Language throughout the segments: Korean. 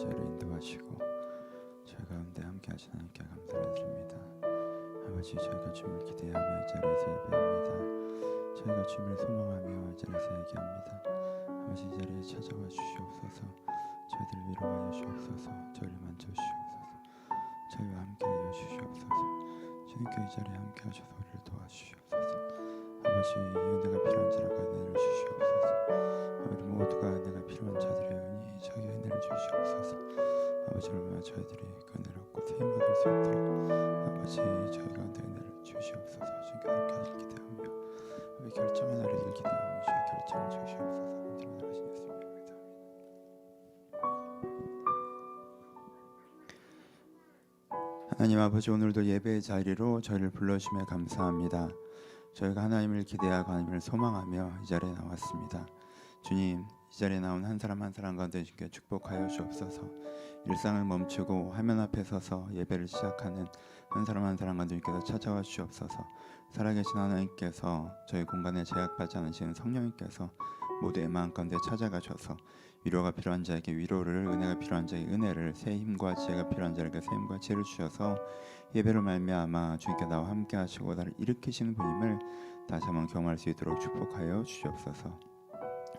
저희를 인도하시고 저희 가운데 함께 하시는 하나님께 감사를 드립니다. 아버지, 저희가 주님을 기대하며 이 자리에서 예배합니다. 저희가 주님을 소망하며 이 자리에서 얘기합니다. 아버지, 이 자리에 찾아와 주시옵소서. 저희들을 위로하여 주옵소서. 저희를 만져주시옵소서. 저희와 함께하여 주시옵소서. 주님께 이 자리에 함께 하셔서 우리를 도와주시옵소서. 아버지, 이 은혜가 필요한 자라가 은혜를 주시옵소서. 우리 모두가 은혜가 필요한 자들이오니 저희 은혜를 주시옵소서. 아버지, 얼마나 저희들이 그 은혜를 얻고 세임을 얻을 수 있도록 아버지, 저희 가운데 은혜를 주시옵소서. 주님께 함께 하길 기대하며 아버지, 결정의 날을 기대하며 주의 결정을 주시옵소서. 감사를 나가신 예수님 이름으로 하나님 아버지, 오늘도 예배의 자리로 저희를 불러주시며 감사합니다. 저희가 하나님을 기대하고 하나님을 소망하며 이 자리에 나왔습니다. 주님, 이 자리에 나온 한 사람 한 사람 가운데 주께 축복하여 주옵소서. 일상을 멈추고 화면 앞에 서서 예배를 시작하는 한 사람 한 사람 가운데 주께서 찾아와 주옵소서. 살아계신 하나님께서 저희 공간에 제약받지 않으시는 성령님께서 모두의 마음 가운데 찾아가셔서 위로가 필요한 자에게 위로를, 은혜가 필요한 자에게 은혜를, 새 힘과 지혜가 필요한 자에게 새 힘과 지혜를 주셔서 예배를 말미암아 주님께 나와 함께 하시고 나를 일으키시는 분임을 다시 한번 경험할 수 있도록 축복하여 주시옵소서.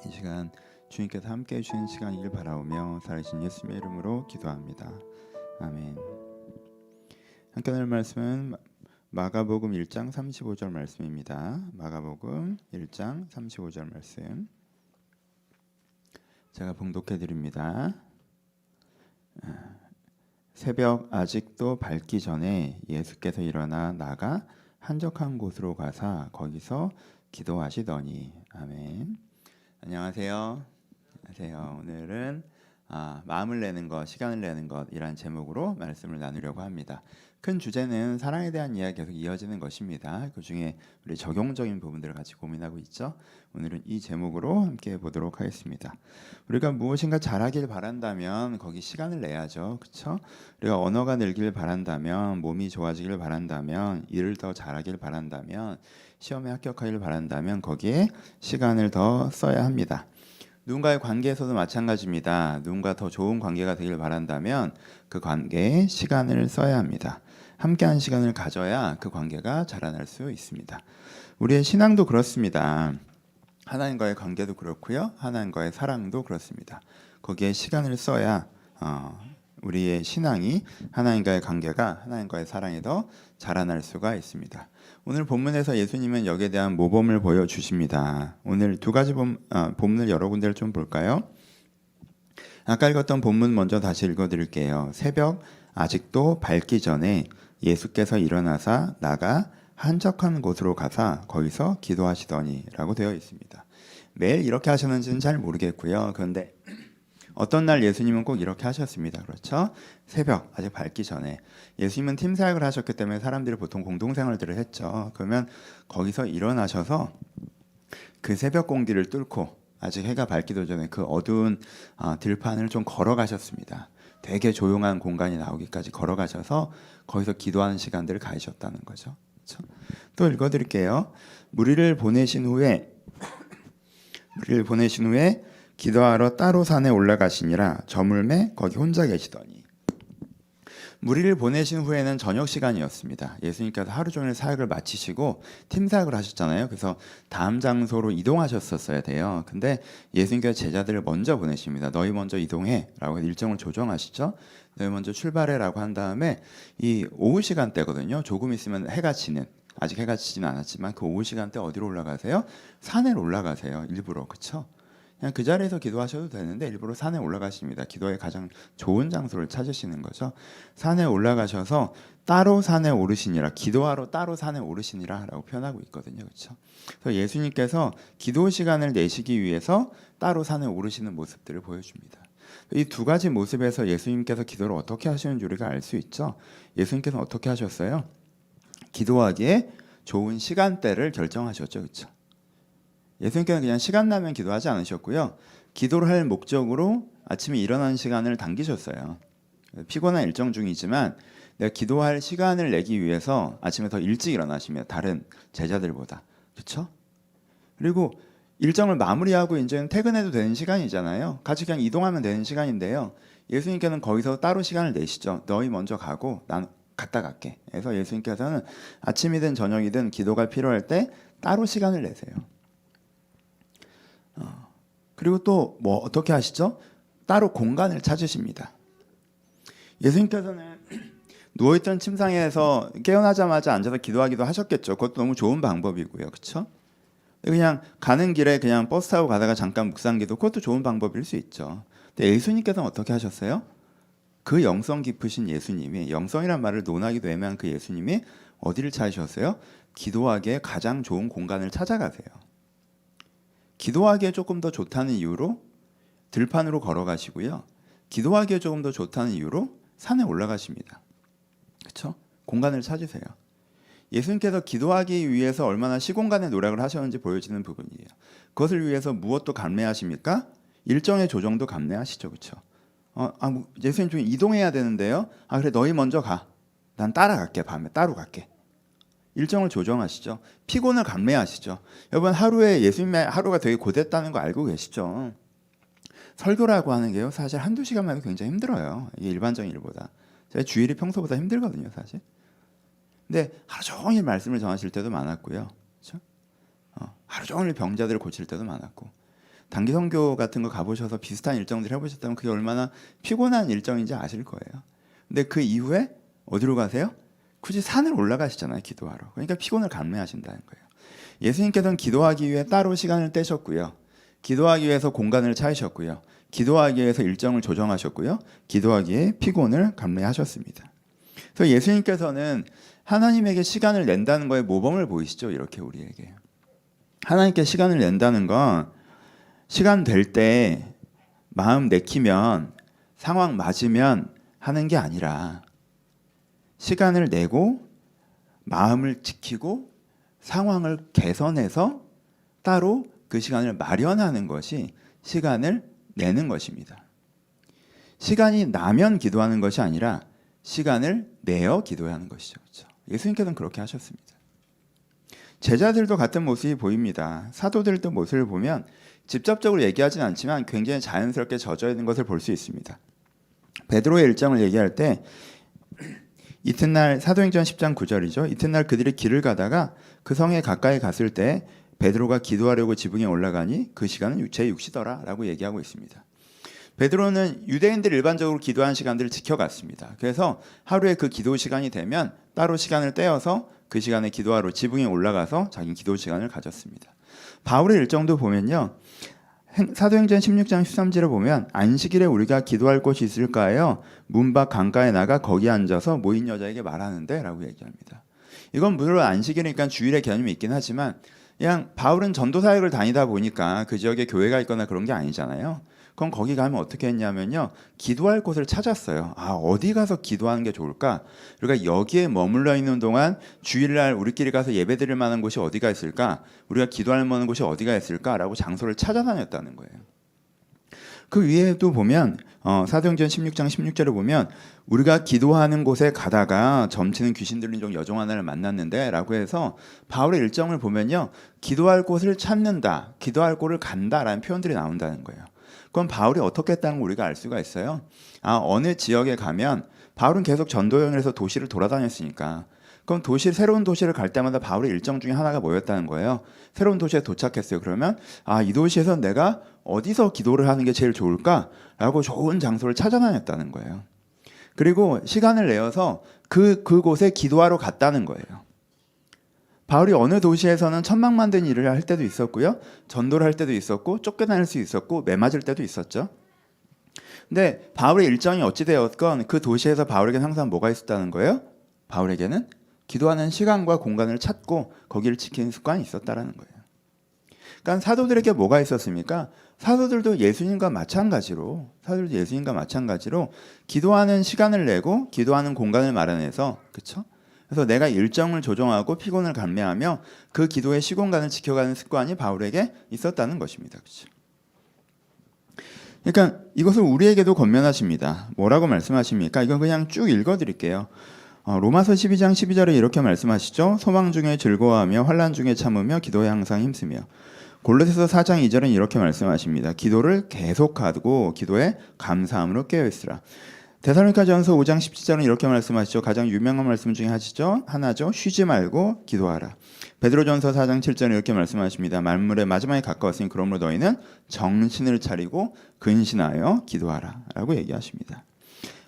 이 시간 주님께서 함께 해주시는 시간이길 바라오며 살아계신 예수님의 이름으로 기도합니다. 아멘. 함께 나눌 말씀은 마가복음 1장 35절 말씀입니다. 마가복음 1장 35절 말씀 제가 봉독해 드립니다. 새벽 아직도 밝기 전에 예수께서 일어나 나가 한적한 곳으로 가사 거기서 기도하시더니. 아멘. 안녕하세요. 안녕하세요. 오늘은 마음을 내는 것, 시간을 내는 것이란 제목으로 말씀을 나누려고 합니다. 큰 주제는 사랑에 대한 이야기가 계속 이어지는 것입니다. 그 중에 우리 적용적인 부분들을 같이 고민하고 있죠. 오늘은 이 제목으로 함께 보도록 하겠습니다. 우리가 무엇인가 잘하길 바란다면 거기 시간을 내야죠. 그렇죠? 우리가 언어가 늘길 바란다면, 몸이 좋아지길 바란다면, 일을 더 잘하길 바란다면, 시험에 합격하길 바란다면 거기에 시간을 더 써야 합니다. 누군가의 관계에서도 마찬가지입니다. 누군가 더 좋은 관계가 되길 바란다면 그 관계에 시간을 써야 합니다. 함께한 시간을 가져야 그 관계가 자라날 수 있습니다. 우리의 신앙도 그렇습니다. 하나님과의 관계도 그렇고요. 하나님과의 사랑도 그렇습니다. 거기에 시간을 써야 우리의 신앙이, 하나님과의 관계가, 하나님과의 사랑이 더 자라날 수가 있습니다. 오늘 본문에서 예수님은 여기에 대한 모범을 보여주십니다. 오늘 두 가지 본문을 여러 군데를 좀 볼까요? 아까 읽었던 본문 먼저 다시 읽어드릴게요. 새벽 아직도 밝기 전에 예수께서 일어나사 나가 한적한 곳으로 가사 거기서 기도하시더니 라고 되어 있습니다. 매일 이렇게 하셨는지는 잘 모르겠고요. 그런데 어떤 날 예수님은 꼭 이렇게 하셨습니다. 그렇죠? 새벽 아직 밝기 전에. 예수님은 팀 사역을 하셨기 때문에 사람들이 보통 공동생활들을 했죠. 그러면 거기서 일어나셔서 그 새벽 공기를 뚫고 아직 해가 밝기도 전에 그 어두운 들판을 좀 걸어가셨습니다. 되게 조용한 공간이 나오기까지 걸어가셔서 거기서 기도하는 시간들을 가지셨다는 거죠. 그렇죠? 또 읽어드릴게요. 무리를 보내신 후에 기도하러 따로 산에 올라가시니라. 저물매 거기 혼자 계시더니. 무리를 보내신 후에는 저녁 시간이었습니다. 예수님께서 하루 종일 사역을 마치시고 팀 사역을 하셨잖아요. 그래서 다음 장소로 이동하셨었어야 돼요. 근데 예수님께서 제자들을 먼저 보내십니다. 너희 먼저 이동해 라고 일정을 조정하시죠. 너희 먼저 출발해 라고 한 다음에 이 오후 시간대거든요. 조금 있으면 해가 지는, 아직 해가 지지는 않았지만 그 오후 시간대 어디로 올라가세요? 산에 올라가세요. 일부러. 그렇죠? 그냥 그 자리에서 기도하셔도 되는데 일부러 산에 올라가십니다. 기도의 가장 좋은 장소를 찾으시는 거죠. 산에 올라가셔서 따로 산에 오르시니라. 기도하러 따로 산에 오르시니라 라고 표현하고 있거든요. 그렇죠? 그래서 예수님께서 기도 시간을 내시기 위해서 따로 산에 오르시는 모습들을 보여줍니다. 이 두 가지 모습에서 예수님께서 기도를 어떻게 하시는지 우리가 알 수 있죠. 예수님께서는 어떻게 하셨어요? 기도하기에 좋은 시간대를 결정하셨죠. 그렇죠? 예수님께서는 그냥 시간 나면 기도하지 않으셨고요. 기도를 할 목적으로 아침에 일어나는 시간을 당기셨어요. 피곤한 일정 중이지만 내가 기도할 시간을 내기 위해서 아침에 더 일찍 일어나시면 다른 제자들보다. 그렇죠? 그리고 일정을 마무리하고 이제는 퇴근해도 되는 시간이잖아요. 같이 그냥 이동하면 되는 시간인데요. 예수님께서는 거기서 따로 시간을 내시죠. 너희 먼저 가고 난 갔다 갈게. 그래서 예수님께서는 아침이든 저녁이든 기도가 필요할 때 따로 시간을 내세요. 그리고 또 뭐 어떻게 하시죠? 따로 공간을 찾으십니다. 예수님께서는 누워있던 침상에서 깨어나자마자 앉아서 기도하기도 하셨겠죠. 그것도 너무 좋은 방법이고요. 그렇죠? 그냥 가는 길에 그냥 버스 타고 가다가 잠깐 묵상기도, 그것도 좋은 방법일 수 있죠. 근데 예수님께서는 어떻게 하셨어요? 그 영성 깊으신 예수님이, 영성이란 말을 논하기도 애매한 그 예수님이 어디를 찾으셨어요? 기도하기에 가장 좋은 공간을 찾아가세요. 기도하기에 조금 더 좋다는 이유로 들판으로 걸어가시고요. 기도하기에 조금 더 좋다는 이유로 산에 올라가십니다. 그렇죠? 공간을 찾으세요. 예수님께서 기도하기 위해서 얼마나 시공간의 노력을 하셨는지 보여지는 부분이에요. 그것을 위해서 무엇도 감내하십니까? 일정의 조정도 감내하시죠. 그렇죠? 예수님 좀 이동해야 되는데요. 그래 너희 먼저 가. 난 따라갈게. 밤에 따로 갈게. 일정을 조정하시죠. 피곤을 감내하시죠. 여러분 하루에 예수님의 하루가 되게 고됐다는 거 알고 계시죠? 설교라고 하는 게요. 사실 한두 시간만 해도 굉장히 힘들어요. 이게 일반적인 일보다. 제 주일이 평소보다 힘들거든요. 사실. 근데 하루 종일 말씀을 전하실 때도 많았고요. 그렇죠? 하루 종일 병자들을 고칠 때도 많았고. 단기 선교 같은 거 가보셔서 비슷한 일정들 해보셨다면 그게 얼마나 피곤한 일정인지 아실 거예요. 근데 그 이후에 어디로 가세요? 굳이 산을 올라가시잖아요. 기도하러. 그러니까 피곤을 감내하신다는 거예요. 예수님께서는 기도하기 위해 따로 시간을 떼셨고요. 기도하기 위해서 공간을 찾으셨고요. 기도하기 위해서 일정을 조정하셨고요. 기도하기에 피곤을 감내하셨습니다. 그래서 예수님께서는 하나님에게 시간을 낸다는 거에 모범을 보이시죠. 이렇게 우리에게. 하나님께 시간을 낸다는 건 시간 될 때 마음 내키면 상황 맞으면 하는 게 아니라 시간을 내고 마음을 지키고 상황을 개선해서 따로 그 시간을 마련하는 것이 시간을 내는 것입니다. 시간이 나면 기도하는 것이 아니라 시간을 내어 기도하는 것이죠. 그렇죠? 예수님께서는 그렇게 하셨습니다. 제자들도 같은 모습이 보입니다. 사도들도 모습을 보면 직접적으로 얘기하지는 않지만 굉장히 자연스럽게 젖어 있는 것을 볼 수 있습니다. 베드로의 일정을 얘기할 때 이튿날 사도행전 10장 9절이죠. 이튿날 그들이 길을 가다가 그 성에 가까이 갔을 때 베드로가 기도하려고 지붕에 올라가니 그 시간은 제 6시더라 라고 얘기하고 있습니다. 베드로는 유대인들이 일반적으로 기도하는 시간들을 지켜갔습니다. 그래서 하루에 그 기도 시간이 되면 따로 시간을 떼어서 그 시간에 기도하러 지붕에 올라가서 자기 기도 시간을 가졌습니다. 바울의 일정도 보면요. 사도행전 16장 13절을 보면 안식일에 우리가 기도할 곳이 있을까요? 문 밖 강가에 나가 거기 앉아서 모인 여자에게 말하는데 라고 얘기합니다. 이건 물론 안식일이니까 주일의 개념이 있긴 하지만 그냥 바울은 전도 사역을 다니다 보니까 그 지역에 교회가 있거나 그런 게 아니잖아요. 그럼 거기 가면 어떻게 했냐면요. 기도할 곳을 찾았어요. 어디 가서 기도하는 게 좋을까? 우리가 여기에 머물러 있는 동안 주일날 우리끼리 가서 예배드릴 만한 곳이 어디가 있을까? 우리가 기도할 만한 곳이 어디가 있을까라고 장소를 찾아다녔다는 거예요. 그 위에도 보면 사도행전 16장 16절을 보면 우리가 기도하는 곳에 가다가 점치는 귀신 들린 종 여종 하나를 만났는데 라고 해서 바울의 일정을 보면요. 기도할 곳을 찾는다, 기도할 곳을 간다라는 표현들이 나온다는 거예요. 그럼 바울이 어떻게 했다는 걸 우리가 알 수가 있어요. 어느 지역에 가면 바울은 계속 전도 여행을 해서 도시를 돌아다녔으니까 그럼 새로운 도시를 갈 때마다 바울의 일정 중에 하나가 뭐였다는 거예요. 새로운 도시에 도착했어요. 그러면 이 도시에서 내가 어디서 기도를 하는 게 제일 좋을까라고 좋은 장소를 찾아다녔다는 거예요. 그리고 시간을 내어서 그곳에 기도하러 갔다는 거예요. 바울이 어느 도시에서는 천막만든 일을 할 때도 있었고요. 전도를 할 때도 있었고 쫓겨날 수 있었고 매맞을 때도 있었죠. 근데 바울의 일정이 어찌되었건 그 도시에서 바울에게는 항상 뭐가 있었다는 거예요? 바울에게는 기도하는 시간과 공간을 찾고 거기를 지키는 습관이 있었다는 거예요. 그러니까 사도들에게 뭐가 있었습니까? 사도들도 예수님과 마찬가지로 기도하는 시간을 내고 기도하는 공간을 마련해서 그렇죠? 그래서 내가 일정을 조정하고 피곤을 감내하며 그 기도의 시공간을 지켜가는 습관이 바울에게 있었다는 것입니다. 그렇죠? 그러니까 이것을 우리에게도 권면하십니다. 뭐라고 말씀하십니까? 이건 그냥 쭉 읽어드릴게요. 로마서 12장 12절에 이렇게 말씀하시죠. 소망 중에 즐거워하며 환난 중에 참으며 기도에 항상 힘쓰며 골로새서 4장 2절은 이렇게 말씀하십니다. 기도를 계속하고 기도에 감사함으로 깨어있으라. 데살로니가전서 5장 17절은 이렇게 말씀하시죠. 가장 유명한 말씀 중에 하나죠. 쉬지 말고 기도하라. 베드로전서 4장 7절은 이렇게 말씀하십니다. 만물의 마지막에 가까웠으니 그러므로 너희는 정신을 차리고 근신하여 기도하라 라고 얘기하십니다.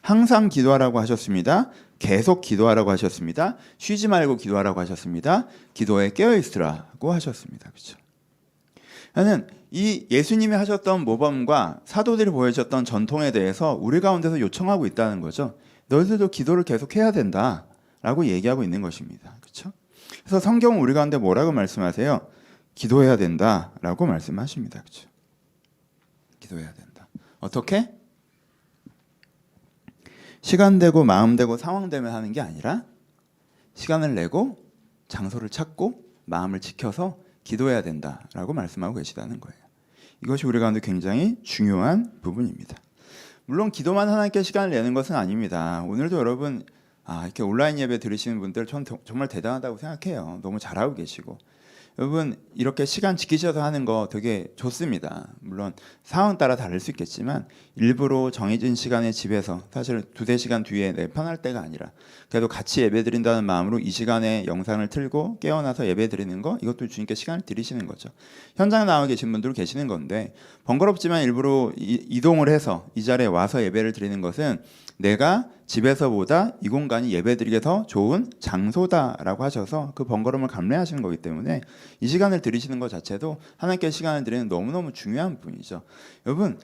항상 기도하라고 하셨습니다. 계속 기도하라고 하셨습니다. 쉬지 말고 기도하라고 하셨습니다. 기도에 깨어있으라고 하셨습니다. 그렇죠? 나는 이 예수님이 하셨던 모범과 사도들이 보여줬던 전통에 대해서 우리 가운데서 요청하고 있다는 거죠. 너희들도 기도를 계속 해야 된다라고 얘기하고 있는 것입니다. 그렇죠? 그래서 성경은 우리 가운데 뭐라고 말씀하세요? 기도해야 된다라고 말씀하십니다. 그렇죠? 기도해야 된다. 어떻게? 시간 되고 마음 되고 상황 되면 하는 게 아니라 시간을 내고 장소를 찾고 마음을 지켜서 기도해야 된다라고 말씀하고 계시다는 거예요. 이것이 우리 가운데 굉장히 중요한 부분입니다. 물론 기도만 하나님께 시간을 내는 것은 아닙니다. 오늘도 여러분 이렇게 온라인 예배 들으시는 분들 전 정말 대단하다고 생각해요. 너무 잘하고 계시고 여러분 이렇게 시간 지키셔서 하는 거 되게 좋습니다. 물론 상황 따라 다를 수 있겠지만 일부러 정해진 시간에 집에서 사실 2-3시간 뒤에 내 편할 때가 아니라 그래도 같이 예배 드린다는 마음으로 이 시간에 영상을 틀고 깨어나서 예배 드리는 거 이것도 주님께 시간을 드리시는 거죠. 현장에 나와 계신 분들 계시는 건데 번거롭지만 일부러 이동을 해서 이 자리에 와서 예배를 드리는 것은 내가 집에서보다 이 공간이 예배드리기에 더 좋은 장소다라고 하셔서 그 번거로움을 감내하시는 거기 때문에 이 시간을 드리시는 것 자체도 하나님께 시간을 드리는 너무너무 중요한 부분이죠. 여러분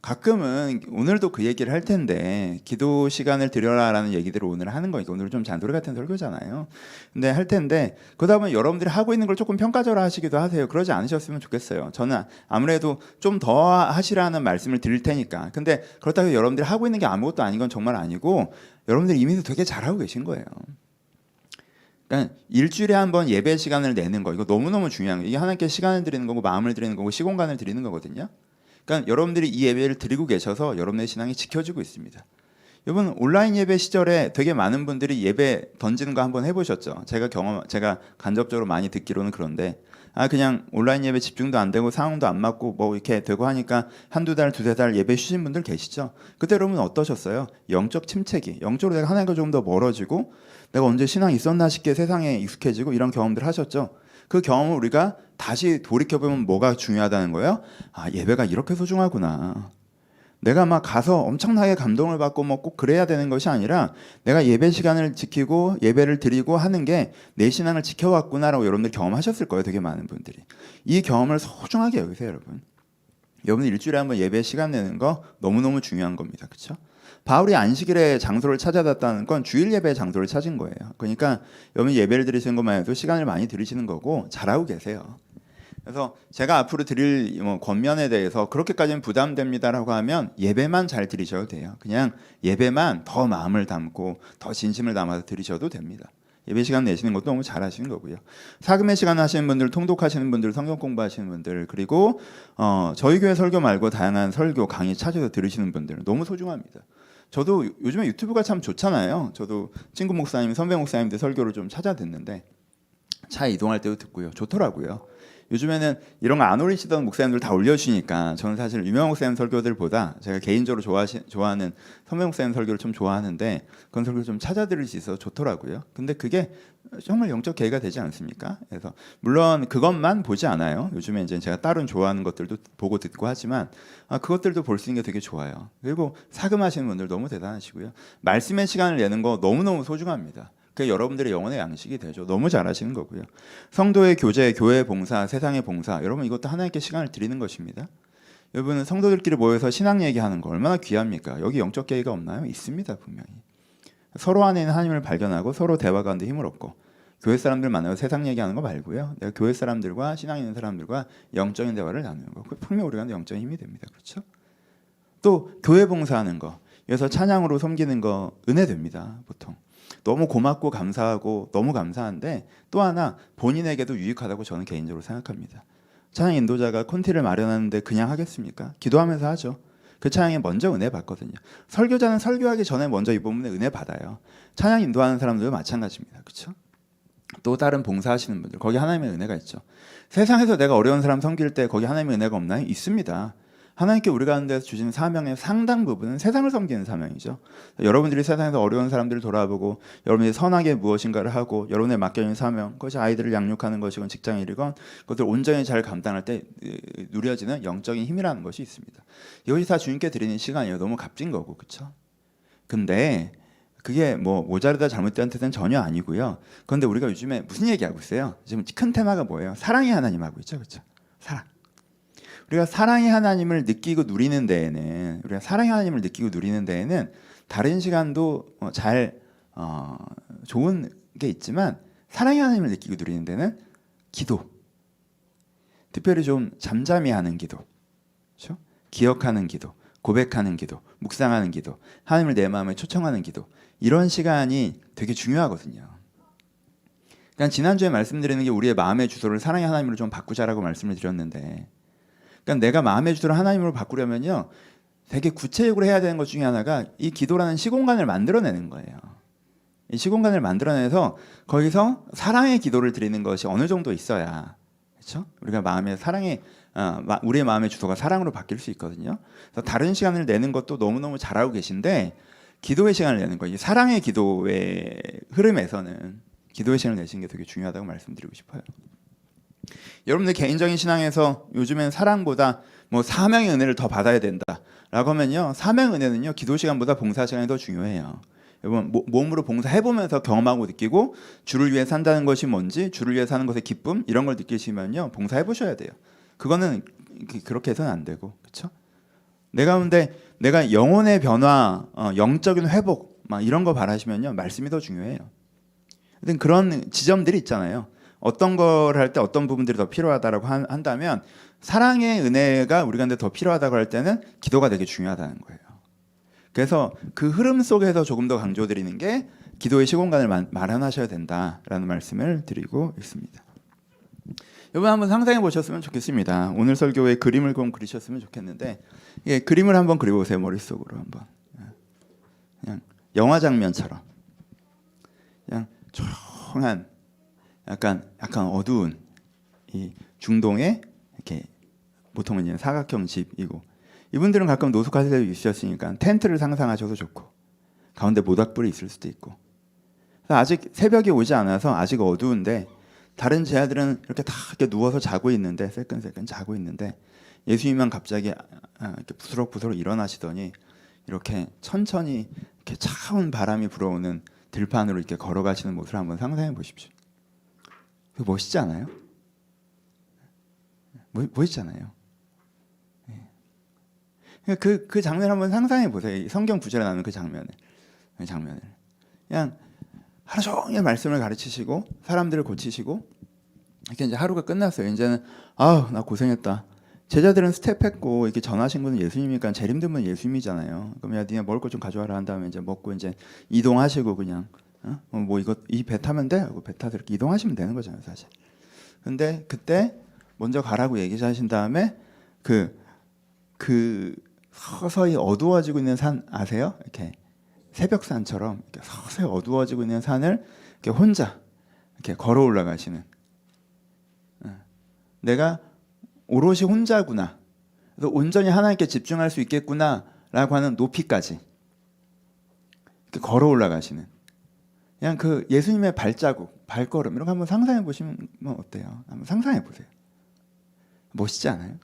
가끔은 오늘도 그 얘기를 할 텐데 기도 시간을 드려라라는 얘기들을 오늘 하는 거니까 오늘 좀 잔소리 같은 설교잖아요. 근데 할 텐데 그러다 보면 여러분들이 하고 있는 걸 조금 평가절하 하시기도 하세요. 그러지 않으셨으면 좋겠어요. 저는 아무래도 좀 더 하시라는 말씀을 드릴 테니까. 근데 그렇다고 여러분들이 하고 있는 게 아무것도 아닌 건 정말 아니고 여러분들 이미 되게 잘하고 계신 거예요. 그러니까 일주일에 한 번 예배 시간을 내는 거 이거 너무너무 중요한 거예요. 이게 하나님께 시간을 드리는 거고 마음을 드리는 거고 시공간을 드리는 거거든요. 그러니까 여러분들이 이 예배를 드리고 계셔서 여러분의 신앙이 지켜지고 있습니다. 여러분 온라인 예배 시절에 되게 많은 분들이 예배 던지는 거 한번 해보셨죠? 제가 간접적으로 많이 듣기로는 그런데 그냥 온라인 예배 집중도 안 되고 상황도 안 맞고 뭐 이렇게 되고 하니까 한두 달, 2-3달 예배 쉬신 분들 계시죠? 그때 여러분 어떠셨어요? 영적 침체기, 영적으로 내가 하나님과 좀 더 멀어지고 내가 언제 신앙이 있었나 싶게 세상에 익숙해지고 이런 경험들 하셨죠? 그 경험을 우리가 다시 돌이켜보면 뭐가 중요하다는 거예요? 예배가 이렇게 소중하구나. 내가 막 가서 엄청나게 감동을 받고 뭐 꼭 그래야 되는 것이 아니라 내가 예배 시간을 지키고 예배를 드리고 하는 게 내 신앙을 지켜왔구나라고 여러분들 경험하셨을 거예요. 되게 많은 분들이. 이 경험을 소중하게 여기세요, 여러분. 여러분 일주일에 한번 예배 시간 내는 거 너무너무 중요한 겁니다. 그렇죠? 바울이 안식일에 장소를 찾아갔다는 건 주일 예배의 장소를 찾은 거예요. 그러니까 여러분 예배를 드리시는 것만 해도 시간을 많이 들이시는 거고 잘하고 계세요. 그래서 제가 앞으로 드릴 권면에 대해서 그렇게까지는 부담됩니다라고 하면 예배만 잘 드리셔도 돼요. 그냥 예배만 더 마음을 담고 더 진심을 담아서 드리셔도 됩니다. 예배 시간 내시는 것도 너무 잘하시는 거고요. 사금의 시간 하시는 분들, 통독하시는 분들, 성경 공부하시는 분들, 그리고 저희 교회 설교 말고 다양한 설교 강의 찾아서 들으시는 분들 너무 소중합니다. 저도 요즘에 유튜브가 참 좋잖아요. 저도 친구 목사님, 선배 목사님들 설교를 좀 찾아 듣는데 차에 이동할 때도 듣고요. 좋더라고요. 요즘에는 이런 거 안 올리시던 목사님들 다 올려주시니까 저는 사실 유명한 목사님 설교들보다 제가 개인적으로 좋아하는 선배 목사님 설교를 좀 좋아하는데 그런 설교를 좀 찾아 들을 수 있어서 좋더라고요. 근데 그게 정말 영적 계기가 되지 않습니까? 그래서 물론 그것만 보지 않아요. 요즘에 이제 제가 다른 좋아하는 것들도 보고 듣고 하지만 그것들도 볼 수 있는 게 되게 좋아요. 그리고 사금하시는 분들 너무 대단하시고요. 말씀의 시간을 내는 거 너무너무 소중합니다. 그게 여러분들의 영혼의 양식이 되죠. 너무 잘하시는 거고요. 성도의 교제, 교회 봉사, 세상의 봉사, 여러분 이것도 하나님께 시간을 드리는 것입니다. 여러분은 성도들끼리 모여서 신앙 얘기하는 거 얼마나 귀합니까? 여기 영적 계기가 없나요? 있습니다, 분명히. 서로 안에 있는 하나님을 발견하고 서로 대화 가운데 힘을 얻고 교회 사람들 만나서 세상 얘기하는 거 말고요. 내가 교회 사람들과 신앙 있는 사람들과 영적인 대화를 나누는 거. 그게 분명히 우리가 영적인 힘이 됩니다. 그렇죠? 또 교회 봉사하는 거. 여기서 찬양으로 섬기는 거 은혜 됩니다, 보통. 너무 고맙고 감사하고 너무 감사한데 또 하나 본인에게도 유익하다고 저는 개인적으로 생각합니다. 찬양 인도자가 콘티를 마련하는데 그냥 하겠습니까? 기도하면서 하죠. 그 찬양에 먼저 은혜 받거든요. 설교자는 설교하기 전에 먼저 이 부분에 은혜 받아요. 찬양 인도하는 사람들도 마찬가지입니다. 그렇죠? 또 다른 봉사하시는 분들, 거기 하나님의 은혜가 있죠. 세상에서 내가 어려운 사람 섬길 때 거기 하나님의 은혜가 없나요? 있습니다. 하나님께 우리가 하는 데서 주시는 사명의 상당 부분은 세상을 섬기는 사명이죠. 여러분들이 세상에서 어려운 사람들을 돌아보고 여러분이 선하게 무엇인가를 하고 여러분의 맡겨진 사명, 그것이 아이들을 양육하는 것이건 직장일이건 그것을 온전히 잘 감당할 때 누려지는 영적인 힘이라는 것이 있습니다. 이것이 다 주님께 드리는 시간이에요. 너무 값진 거고, 그렇죠? 근데 그게 뭐 모자르다 잘못된 뜻은 전혀 아니고요. 그런데 우리가 요즘에 무슨 얘기하고 있어요? 지금 큰 테마가 뭐예요? 사랑의 하나님 하고 있죠, 그렇죠? 사랑. 우리가 사랑의 하나님을 느끼고 누리는 데에는 다른 시간도 좋은 게 있지만 사랑의 하나님을 느끼고 누리는 데는 기도, 특별히 좀 잠잠히 하는 기도, 그렇죠? 기억하는 기도, 고백하는 기도, 묵상하는 기도, 하나님을 내 마음에 초청하는 기도, 이런 시간이 되게 중요하거든요. 그러니까 지난주에 말씀드리는 게 우리의 마음의 주소를 사랑의 하나님으로 좀 바꾸자라고 말씀을 드렸는데, 그러니까 내가 마음의 주소를 하나님으로 바꾸려면요, 되게 구체적으로 해야 되는 것 중에 하나가 이 기도라는 시공간을 만들어내는 거예요. 이 시공간을 만들어내서 거기서 사랑의 기도를 드리는 것이 어느 정도 있어야, 그렇죠? 우리가 마음의 사랑의 우리의 마음의 주소가 사랑으로 바뀔 수 있거든요. 그래서 다른 시간을 내는 것도 너무너무 잘하고 계신데 기도의 시간을 내는 거, 이 사랑의 기도의 흐름에서는 기도의 시간을 내시는 게 되게 중요하다고 말씀드리고 싶어요. 여러분들 개인적인 신앙에서 요즘엔 사랑보다 뭐 사명의 은혜를 더 받아야 된다라고 하면요, 사명의 은혜는요 기도 시간보다 봉사 시간이 더 중요해요. 여러분 몸으로 봉사해보면서 경험하고 느끼고 주를 위해 산다는 것이 뭔지, 주를 위해 사는 것의 기쁨, 이런 걸 느끼시면요 봉사해보셔야 돼요. 그거는 그렇게 해서는 안 되고, 그렇죠? 내가 영혼의 변화, 영적인 회복 막 이런 거 바라시면요 말씀이 더 중요해요. 하여튼 그런 지점들이 있잖아요. 어떤 걸 할 때 어떤 부분들이 더 필요하다라고 한다면 사랑의 은혜가 우리 가운데 더 필요하다고 할 때는 기도가 되게 중요하다는 거예요. 그래서 그 흐름 속에서 조금 더 강조드리는 게 기도의 시공간을 마련하셔야 된다라는 말씀을 드리고 있습니다. 여러분 한번 상상해 보셨으면 좋겠습니다. 오늘 설교에 그림을 좀 그리셨으면 좋겠는데, 예, 그림을 한번 그려보세요. 머릿속으로 한번. 그냥 영화 장면처럼 그냥 조용한 약간 어두운 이 중동의 이렇게 보통은 이제 사각형 집이고, 이분들은 가끔 노숙할 때도 있으셨으니까 텐트를 상상하셔도 좋고 가운데 모닥불이 있을 수도 있고, 아직 새벽이 오지 않아서 아직 어두운데 다른 제자들은 이렇게 다 이렇게 누워서 자고 있는데 새끈새끈 자고 있는데 예수님만 갑자기 이렇게 부스럭부스럭 일어나시더니 이렇게 천천히 이렇게 차가운 바람이 불어오는 들판으로 이렇게 걸어가시는 모습을 한번 상상해 보십시오. 멋있지 않아요? 멋있잖아요. 그 장면 한번 상상해 보세요. 성경 구절에 나오는 그 장면을 그냥 하루 종일 말씀을 가르치시고 사람들을 고치시고 이렇게 이제 하루가 끝났어요. 이제는 나 고생했다. 제자들은 스텝했고 이렇게 전하신 분은 예수님이니까 제일 힘든 분은 예수님이잖아요. 그럼 야 니네 먹을 거 좀 가져와라 한 다음에 이제 먹고 이제 이동하시고 그냥 뭐 이거 이 배 타면 돼 하고 배 타서 이렇게 이동하시면 되는 거잖아요, 사실. 근데 그때 먼저 가라고 얘기하신 다음에 그 서서히 어두워지고 있는 산 아세요? 이렇게 새벽산처럼 이렇게 서서히 어두워지고 있는 산을 이렇게 혼자 이렇게 걸어 올라가시는, 내가 오롯이 혼자구나, 그래서 온전히 하나님께 집중할 수 있겠구나라고 하는 높이까지 이렇게 걸어 올라가시는, 그냥 그 예수님의 발자국, 발걸음 이런 거 한번 상상해 보시면 어때요? 한번 상상해 보세요. 멋있지 않아요?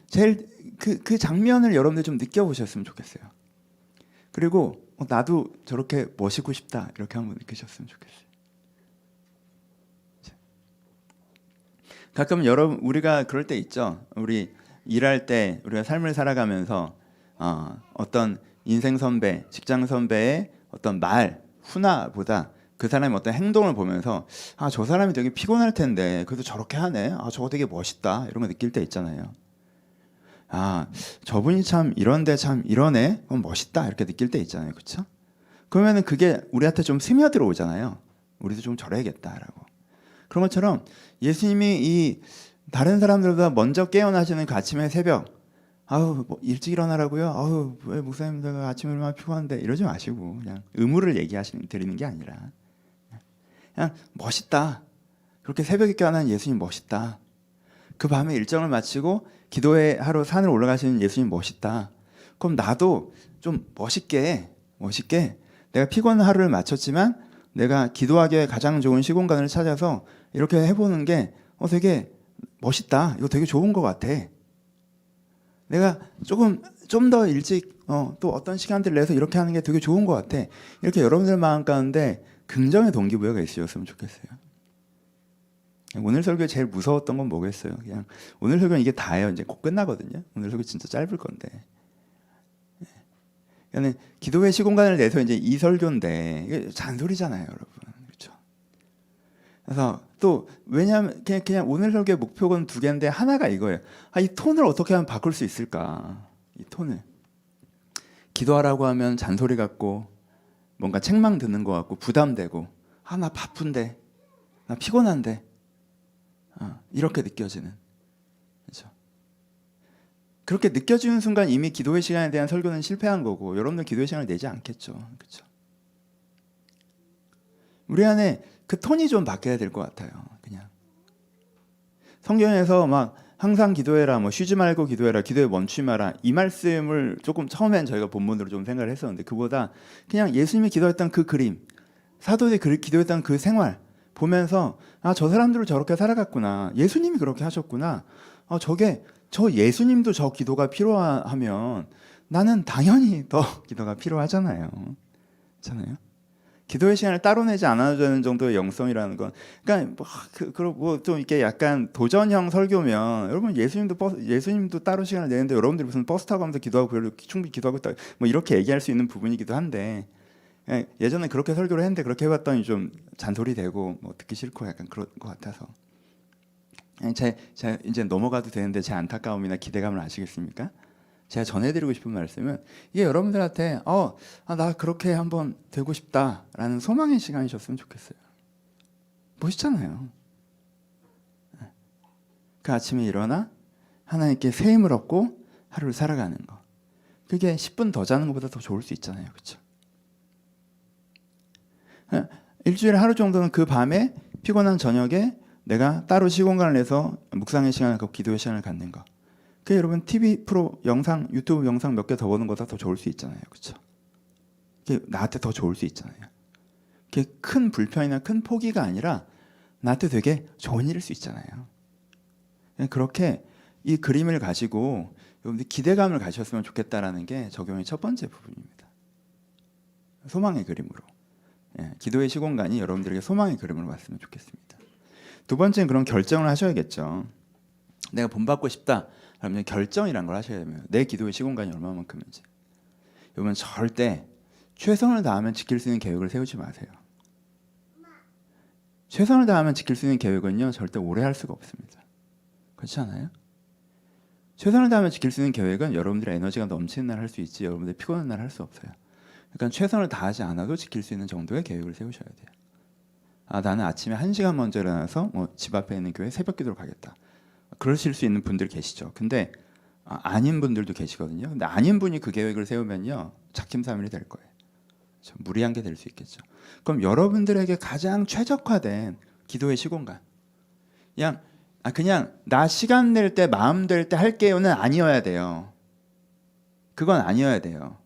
제일 그 장면을 여러분들 좀 느껴보셨으면 좋겠어요. 그리고 나도 저렇게 멋있고 싶다 이렇게 한번 느끼셨으면 좋겠어요. 가끔 우리가 그럴 때 있죠. 우리 일할 때 우리가 삶을 살아가면서 어떤 인생 선배, 직장 선배의 어떤 말, 훈화보다 그 사람의 어떤 행동을 보면서 저 사람이 되게 피곤할 텐데 그래도 저렇게 하네. 저거 되게 멋있다. 이런 거 느낄 때 있잖아요. 저분이 참 이런데 참 이러네. 그럼 멋있다. 이렇게 느낄 때 있잖아요. 그렇죠? 그러면은 그게 우리한테 좀 스며들어 오잖아요. 우리도 좀 저래야겠다라고. 그런 것처럼 예수님이 이 다른 사람들보다 먼저 깨어나시는 그 아침의 새벽, 아우 뭐 일찍 일어나라고요? 아우 왜 목사님 내가 아침에 얼마나 피곤한데 이러지 마시고 그냥 의무를 드리는 게 아니라 그냥 멋있다. 그렇게 새벽에 깨어나는 예수님 멋있다. 그 밤에 일정을 마치고 기도회 하러 산을 올라가시는 예수님 멋있다. 그럼 나도 좀 멋있게 내가 피곤한 하루를 마쳤지만 내가 기도하기에 가장 좋은 시공간을 찾아서 이렇게 해보는 게 되게 멋있다. 이거 되게 좋은 것 같아. 내가 좀 더 일찍 또 어떤 시간들을 내서 이렇게 하는 게 되게 좋은 것 같아. 이렇게 여러분들 마음 가운데 긍정의 동기부여가 있으셨으면 좋겠어요. 오늘 설교에 제일 무서웠던 건 뭐겠어요? 그냥 오늘 설교는 이게 다예요. 이제 곧 끝나거든요. 오늘 설교 진짜 짧을 건데. 그러니까 기도회 시공간을 내서 이제 이 설교인데 이게 잔소리잖아요, 여러분. 그렇죠? 그래서 또 왜냐하면 그냥 오늘 설교의 목표는 두 개인데 하나가 이거예요. 이 톤을 어떻게 하면 바꿀 수 있을까? 이 톤을 기도하라고 하면 잔소리 같고 뭔가 책망 듣는 것 같고 부담되고 나 바쁜데 나 피곤한데 이렇게 느껴지는 그렇죠? 그렇게 느껴지는 순간 이미 기도의 시간에 대한 설교는 실패한 거고 여러분들 기도의 시간을 내지 않겠죠. 그렇죠? 우리 안에 그 톤이 좀 바뀌어야 될 것 같아요. 그냥 성경에서 막 항상 기도해라, 뭐 쉬지 말고 기도해라, 기도에 멈추지 마라 이 말씀을 조금 처음엔 저희가 본문으로 좀 생각을 했었는데 그보다 그냥 예수님이 기도했던 그 그림, 사도들이 기도했던 그 생활 보면서 저 사람들을 저렇게 살아갔구나, 예수님이 그렇게 하셨구나, 저 예수님도 저 기도가 필요하면 나는 당연히 더 기도가 필요하잖아요. 그렇잖아요. 기도의 시간을 따로 내지 않아도 되는 정도의 영성이라는 건, 그러니까 그리고 좀 이렇게 약간 도전형 설교면 여러분 예수님도 따로 시간을 내는데 여러분들이 무슨 버스 타고 가면서 기도하고 충분히 기도하고 있다 뭐 이렇게 얘기할 수 있는 부분이기도 한데 예전에 그렇게 설교를 했는데 그렇게 해봤더니 좀 잔소리 되고 뭐 듣기 싫고 약간 그런 것 같아서 제가 이제 넘어가도 되는데 제 안타까움이나 기대감을 아시겠습니까? 제가 전해드리고 싶은 말씀은 이게 여러분들한테 나 그렇게 한번 되고 싶다라는 소망의 시간이셨으면 좋겠어요. 멋있잖아요. 그 아침에 일어나 하나님께 새 힘을 얻고 하루를 살아가는 거. 그게 10분 더 자는 것보다 더 좋을 수 있잖아요. 그렇죠? 일주일에 하루 정도는 그 밤에 피곤한 저녁에 내가 따로 시공간을 내서 묵상의 시간을 갖고 기도의 시간을 갖는 거. 그 여러분 TV 프로 영상, 유튜브 영상 몇 개 더 보는 것보다 더 좋을 수 있잖아요. 그렇죠? 그게 나한테 더 좋을 수 있잖아요. 그게 큰 불편이나 큰 포기가 아니라 나한테 되게 좋은 일일 수 있잖아요. 그렇게 이 그림을 가지고 여러분들 기대감을 가셨으면 좋겠다라는 게 적용의 첫 번째 부분입니다. 소망의 그림으로. 기도의 시공간이 여러분들에게 소망의 그림으로 왔으면 좋겠습니다. 두 번째는 그런 결정을 하셔야겠죠. 내가 본받고 싶다. 그러면 결정이란 걸 하셔야 됩니다. 내 기도의 시공간이 얼마만큼인지. 여러분 절대 최선을 다하면 지킬 수 있는 계획을 세우지 마세요. 최선을 다하면 지킬 수 있는 계획은요 절대 오래 할 수가 없습니다. 그렇지 않아요? 최선을 다하면 지킬 수 있는 계획은 여러분들의 에너지가 넘치는 날 할 수 있지 여러분들이 피곤한 날 할 수 없어요. 그러니까 최선을 다하지 않아도 지킬 수 있는 정도의 계획을 세우셔야 돼요. 나는 아침에 1시간 먼저 일어나서 집 앞에 있는 교회 새벽 기도를 가겠다. 그러실 수 있는 분들 계시죠. 근데 아닌 분들도 계시거든요. 근데 아닌 분이 그 계획을 세우면요 작심삼일이 될 거예요. 무리한 게 될 수 있겠죠. 그럼 여러분들에게 가장 최적화된 기도의 시공간, 그냥 나 시간 낼 때 마음 될 때 할게요는 아니어야 돼요. 그건 아니어야 돼요.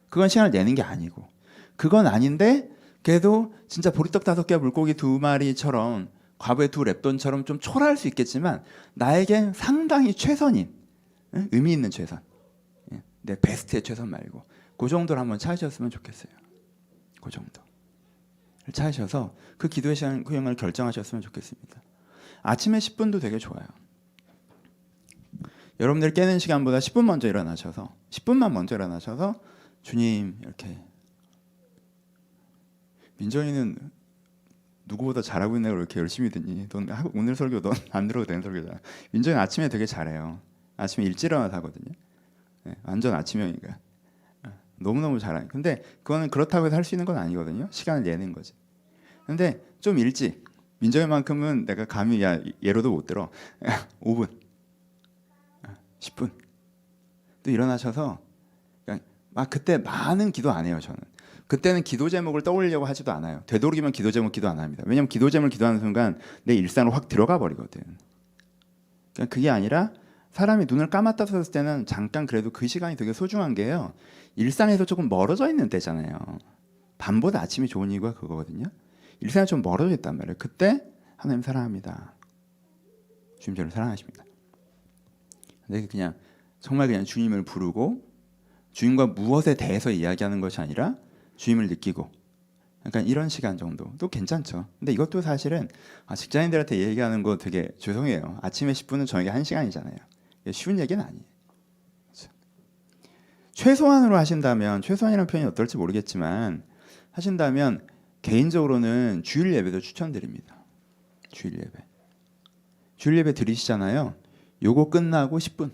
그건 시간을 내는 게 아니고, 그건 아닌데 그래도 진짜 보리떡 5개와 물고기 2마리처럼 과부의 2랩돈처럼 좀 초라할 수 있겠지만 나에겐 상당히 최선인, 의미 있는 최선, 내 베스트의 최선 말고 그 정도를 한번 찾으셨으면 좋겠어요. 그 정도를 찾으셔서 그 기도의 시간 후행을 결정하셨으면 좋겠습니다. 아침에 10분도 되게 좋아요. 여러분들 깨는 시간보다 10분 먼저 일어나셔서 10분만 먼저 일어나셔서 주님 이렇게, 민정이는 누구보다 잘하고 있네. 이렇게 열심히 듣니? 넌 오늘 설교 넌 안 들어도 되는 설교잖아. 민정이 아침에 되게 잘해요. 아침에 일찍 일어나서 하거든요. 완전 아침형이니까 너무너무 잘하니. 근데 그거는 그렇다고 해서 할 수 있는 건 아니거든요. 시간을 내는 거지. 근데 좀 일찍, 민정이만큼은 내가 감히 예로도 못 들어. 5분, 10분. 또 일어나셔서 그냥 막 그때 많은 기도 안 해요. 저는 그때는 기도 제목을 떠올리려고 하지도 않아요. 되도록이면 기도 제목 기도 안 합니다. 왜냐하면 기도 제목을 기도하는 순간 내 일상으로 확 들어가 버리거든. 그러니까 그게 아니라 사람이 눈을 감았다 떴을 때는 잠깐 그래도 그 시간이 되게 소중한 게요. 일상에서 조금 멀어져 있는 때잖아요. 밤보다 아침이 좋은 이유가 그거거든요. 일상에 좀 멀어져 있단 말이에요. 그때 하나님 사랑합니다. 주님 저를 사랑하십니다. 근데 그냥 정말 그냥 주님을 부르고 주님과 무엇에 대해서 이야기하는 것이 아니라 주님을 느끼고 약간 이런 시간 정도도 괜찮죠. 근데 이것도 사실은 직장인들한테 얘기하는 거 되게 죄송해요. 아침에 10분은 저에게 1시간이잖아요. 쉬운 얘기는 아니에요. 그렇죠? 최소한으로 하신다면, 최소한이라는 표현이 어떨지 모르겠지만 하신다면 개인적으로는 주일 예배도 추천드립니다. 주일 예배. 주일 예배 드리시잖아요. 요거 끝나고 10분.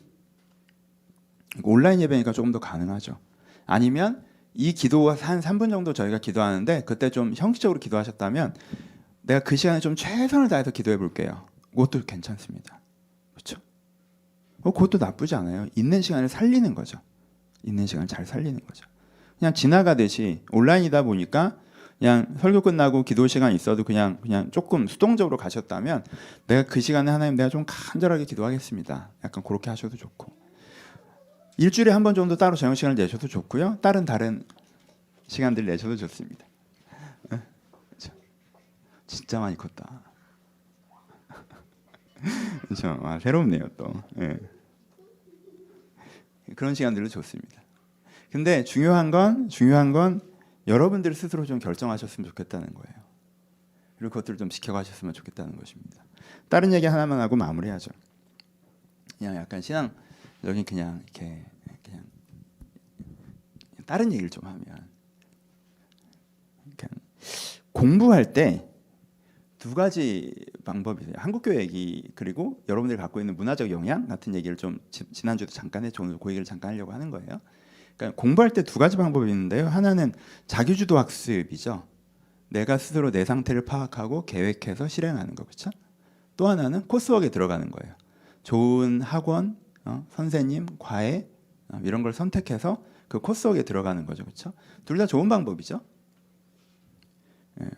온라인 예배니까 조금 더 가능하죠. 아니면 이 기도가 한 3분 정도 저희가 기도하는데 그때 좀 형식적으로 기도하셨다면 내가 그 시간에 좀 최선을 다해서 기도해 볼게요. 그것도 괜찮습니다. 그렇죠? 그것도 나쁘지 않아요. 있는 시간을 살리는 거죠. 있는 시간을 잘 살리는 거죠. 그냥 지나가듯이 온라인이다 보니까 그냥 설교 끝나고 기도 시간 있어도 그냥 조금 수동적으로 가셨다면 내가 그 시간에 하나님 내가 좀 간절하게 기도하겠습니다. 약간 그렇게 하셔도 좋고 일주일에 한 번 정도 따로 저녁 시간을 내셔도 좋고요. 다른 시간들 내셔도 좋습니다. 진짜 많이 컸다. 그렇죠. 새롭네요 또. 네. 그런 시간들도 좋습니다. 근데 중요한 건 여러분들 스스로 좀 결정하셨으면 좋겠다는 거예요. 그리고 그것들을 좀 지켜가셨으면 좋겠다는 것입니다. 다른 얘기 하나만 하고 마무리하죠. 그냥 약간 신앙 여기 그냥 다른 얘기를 좀 하면 공부할 때 두 가지 방법이 있어요. 한국교회 얘기 그리고 여러분들이 갖고 있는 문화적 영향 같은 얘기를 좀 지난주에도 잠깐 했죠. 오늘 그 얘기를 잠깐 하려고 하는 거예요. 그러니까 공부할 때 두 가지 방법이 있는데요. 하나는 자기주도 학습이죠. 내가 스스로 내 상태를 파악하고 계획해서 실행하는 거, 그렇죠? 또 하나는 코스웍에 들어가는 거예요. 좋은 학원, 선생님, 과외 이런 걸 선택해서 그 코스웍에 들어가는 거죠, 그렇죠? 둘 다 좋은 방법이죠. 예.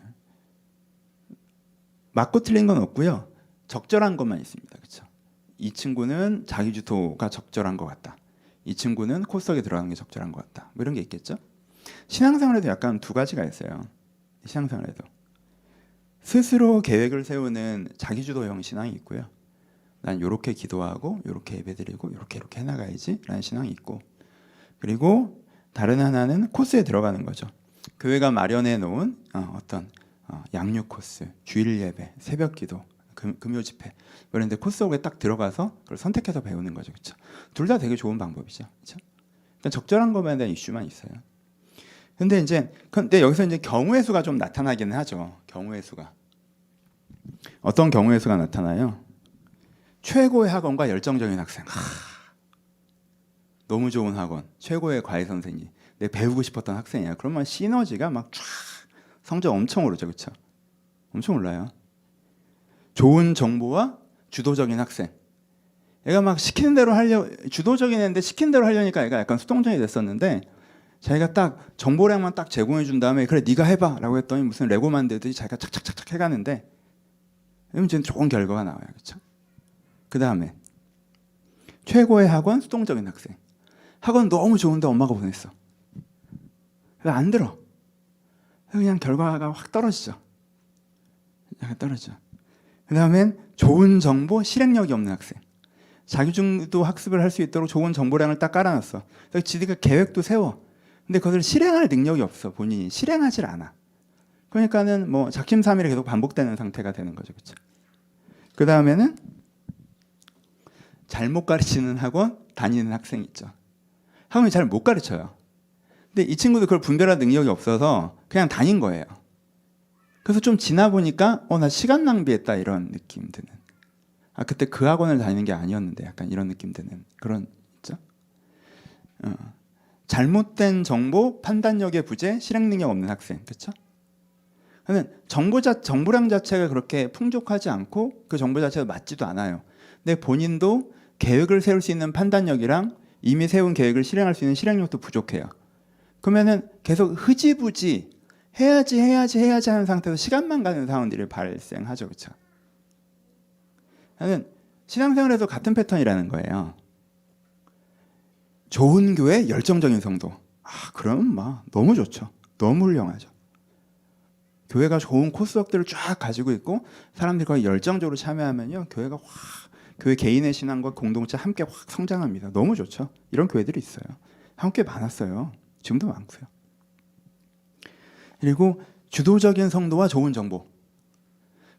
맞고 틀린 건 없고요. 적절한 것만 있습니다, 그렇죠? 이 친구는 자기주도가 적절한 것 같다. 이 친구는 코스웍에 들어가는 게 적절한 것 같다. 뭐 이런 게 있겠죠. 신앙생활에도 약간 두 가지가 있어요. 신앙생활에도 스스로 계획을 세우는 자기주도형 신앙이 있고요. 난 이렇게 기도하고 이렇게 예배드리고 이렇게 해나가야지 라는 신앙이 있고, 그리고 다른 하나는 코스에 들어가는 거죠. 교회가 마련해 놓은 어떤 양육 코스, 주일 예배, 새벽 기도, 금요 집회 그런데 코스웍에 딱 들어가서 그걸 선택해서 배우는 거죠, 그렇죠? 둘 다 되게 좋은 방법이죠, 그렇죠? 그러니까 적절한 것에 대한 이슈만 있어요. 근데 여기서 이제 경우의 수가 좀 나타나기는 하죠. 경우의 수가 어떤 경우의 수가 나타나요? 최고의 학원과 열정적인 학생. 너무 좋은 학원, 최고의 과외 선생님, 내가 배우고 싶었던 학생이야. 그러면 시너지가 막 쫙 성적 엄청 오르죠, 그렇죠? 엄청 올라요. 좋은 정보와 주도적인 학생. 얘가 막 시키는 대로 주도적인 애인데 시키는 대로 하려니까 얘가 약간 수동적이 됐었는데 자기가 딱 정보량만 딱 제공해 준 다음에 그래 네가 해봐라고 했더니 무슨 레고 만들듯이 자기가 착착착착 해가는데 그러면 이제 좋은 결과가 나와요, 그렇죠? 그 다음에 최고의 학원, 수동적인 학생. 학원 너무 좋은데 엄마가 보냈어. 그래서 안 들어. 그냥 결과가 확 떨어지죠. 약간 떨어지죠. 그 다음엔 좋은 정보, 실행력이 없는 학생. 자기주도 학습을 할 수 있도록 좋은 정보량을 딱 깔아놨어. 그래서 지들가 계획도 세워. 근데 그것을 실행할 능력이 없어. 본인이 실행하질 않아. 그러니까는 뭐 작심삼일이 계속 반복되는 상태가 되는 거죠, 그렇죠? 그 다음에는 잘못 가르치는 학원 다니는 학생이 있죠. 학원이 잘 못 가르쳐요. 근데 이 친구도 그걸 분별할 능력이 없어서 그냥 다닌 거예요. 그래서 좀 지나 보니까 나 시간 낭비했다 이런 느낌 드는. 그때 그 학원을 다니는 게 아니었는데 약간 이런 느낌 드는 그런 있죠. 잘못된 정보, 판단력의 부재, 실행 능력 없는 학생, 그렇죠? 그러면 정보량 자체가 그렇게 풍족하지 않고 그 정보 자체가 맞지도 않아요. 근데 본인도 계획을 세울 수 있는 판단력이랑 이미 세운 계획을 실행할 수 있는 실행력도 부족해요. 그러면은 계속 흐지부지 해야지 하는 상태에서 시간만 가는 상황들이 발생하죠. 그렇죠? 저는 신앙생활에서 같은 패턴이라는 거예요. 좋은 교회, 열정적인 성도. 그럼 막 너무 좋죠. 너무 훌륭하죠. 교회가 좋은 코스웍들을 쫙 가지고 있고 사람들이 거의 열정적으로 참여하면요, 교회가 교회 개인의 신앙과 공동체 함께 확 성장합니다. 너무 좋죠. 이런 교회들이 있어요. 한국 교회 많았어요. 지금도 많고요. 그리고 주도적인 성도와 좋은 정보.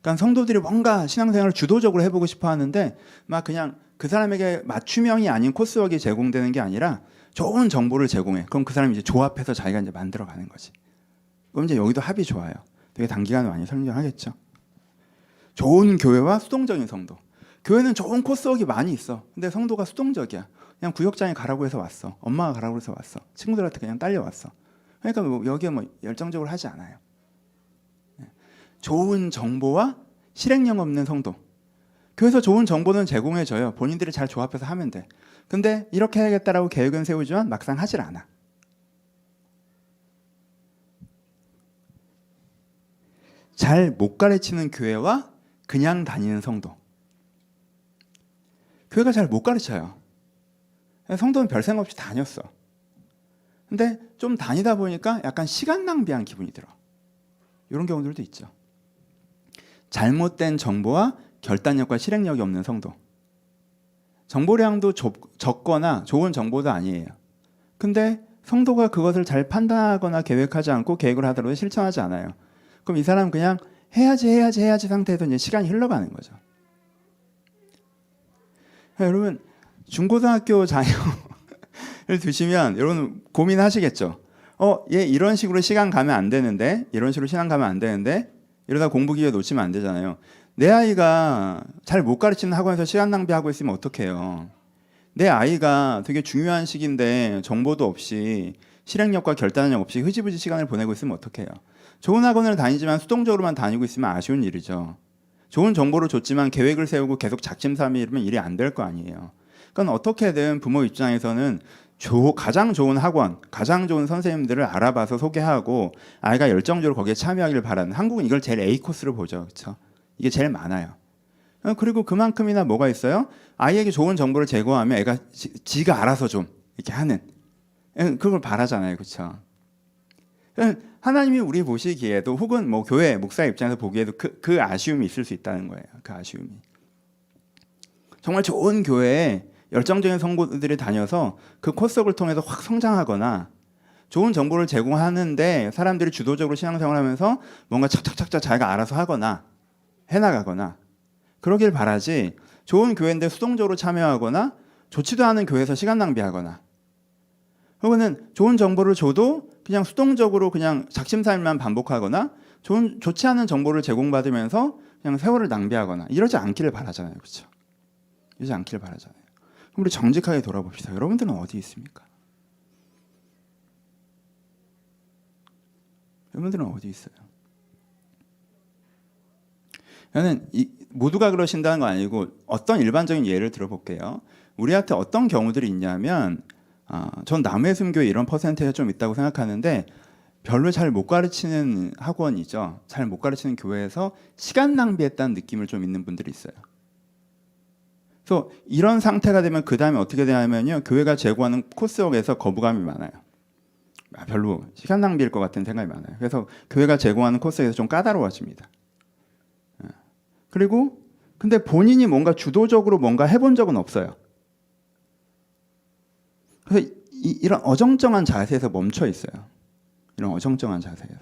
그러니까 성도들이 뭔가 신앙생활을 주도적으로 해보고 싶어 하는데 막 그냥 그 사람에게 맞춤형이 아닌 코스웍이 제공되는 게 아니라 좋은 정보를 제공해. 그럼 그 사람이 이제 조합해서 자기가 이제 만들어가는 거지. 그럼 이제 여기도 합이 좋아요. 되게 단기간에 많이 설명하겠죠. 좋은 교회와 수동적인 성도. 교회는 좋은 코스웍이 많이 있어. 근데 성도가 수동적이야. 그냥 구역장에 가라고 해서 왔어. 엄마가 가라고 해서 왔어. 친구들한테 그냥 딸려왔어. 그러니까 뭐 여기에 뭐 열정적으로 하지 않아요. 좋은 정보와 실행력 없는 성도. 교회에서 좋은 정보는 제공해줘요. 본인들이 잘 조합해서 하면 돼. 근데 이렇게 해야겠다라고 계획은 세우지만 막상 하질 않아. 잘 못 가르치는 교회와 그냥 다니는 성도. 교회가 잘 못 가르쳐요. 성도는 별 생각 없이 다녔어. 근데 좀 다니다 보니까 약간 시간 낭비한 기분이 들어. 이런 경우들도 있죠. 잘못된 정보와 결단력과 실행력이 없는 성도. 정보량도 적거나 좋은 정보도 아니에요. 근데 성도가 그것을 잘 판단하거나 계획하지 않고 계획을 하더라도 실천하지 않아요. 그럼 이 사람은 그냥 해야지 상태에서 이제 시간이 흘러가는 거죠. 여러분, 중고등학교 자녀를 두시면 여러분 고민하시겠죠. 얘 이런 식으로 시간 가면 안 되는데, 이런 식으로 시간 가면 안 되는데, 이러다 공부 기회 놓치면 안 되잖아요. 내 아이가 잘 못 가르치는 학원에서 시간 낭비하고 있으면 어떡해요. 내 아이가 되게 중요한 시기인데 정보도 없이 실행력과 결단력 없이 흐지부지 시간을 보내고 있으면 어떡해요. 좋은 학원을 다니지만 수동적으로만 다니고 있으면 아쉬운 일이죠. 좋은 정보를 줬지만 계획을 세우고 계속 작심삼일이면 일이 안 될 거 아니에요. 그러니까 어떻게든 부모 입장에서는 가장 좋은 학원, 가장 좋은 선생님들을 알아봐서 소개하고 아이가 열정적으로 거기에 참여하기를 바라는, 한국은 이걸 제일 A 코스로 보죠. 그렇죠? 이게 제일 많아요. 그리고 그만큼이나 뭐가 있어요? 아이에게 좋은 정보를 제공하면 애가 지가 알아서 좀 이렇게 하는, 그걸 바라잖아요. 그렇죠? 하나님이 우리 보시기에도 혹은 뭐 교회 목사 입장에서 보기에도 그 아쉬움이 있을 수 있다는 거예요. 그 아쉬움이. 정말 좋은 교회에 열정적인 성도들이 다녀서 그 코스웍을 통해서 확 성장하거나 좋은 정보를 제공하는데 사람들이 주도적으로 신앙생활을 하면서 뭔가 착착착착 자기가 알아서 하거나 해나가거나 그러길 바라지, 좋은 교회인데 수동적으로 참여하거나 좋지도 않은 교회에서 시간 낭비하거나 혹은 좋은 정보를 줘도 그냥 수동적으로 그냥 작심삼일만 반복하거나 좋지 않은 정보를 제공받으면서 그냥 세월을 낭비하거나 이러지 않기를 바라잖아요. 그렇죠? 이러지 않기를 바라잖아요. 그럼 우리 정직하게 돌아봅시다. 여러분들은 어디 있습니까? 여러분들은 어디 있어요? 저는 모두가 그러신다는 거 아니고 어떤 일반적인 예를 들어볼게요. 우리한테 어떤 경우들이 있냐면 전 남의 순교에 이런 퍼센트가 좀 있다고 생각하는데 별로 잘 못 가르치는 학원이죠. 잘 못 가르치는 교회에서 시간 낭비했다는 느낌을 좀 있는 분들이 있어요. 그래서 이런 상태가 되면 그 다음에 어떻게 되냐면요, 교회가 제공하는 코스웍에서 거부감이 많아요. 별로 시간 낭비일 것 같은 생각이 많아요. 그래서 교회가 제공하는 코스에서 좀 까다로워집니다. 그리고 근데 본인이 뭔가 주도적으로 뭔가 해본 적은 없어요. 그래서 이런 어정쩡한 자세에서 멈춰 있어요. 이런 어정쩡한 자세에서.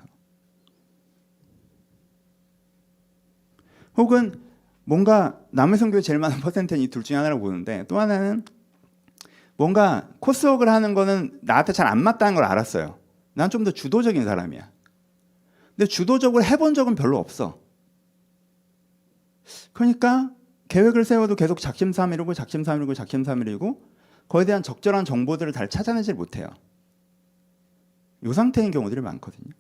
혹은 뭔가 남의 선교에 제일 많은 퍼센트는 이 둘 중에 하나라고 보는데, 또 하나는 뭔가 코스웍을 하는 거는 나한테 잘 안 맞다는 걸 알았어요. 난 좀 더 주도적인 사람이야. 근데 주도적으로 해본 적은 별로 없어. 그러니까 계획을 세워도 계속 작심삼일이고 거기에 대한 적절한 정보들을 잘 찾아내질 못해요. 이 상태인 경우들이 많거든요.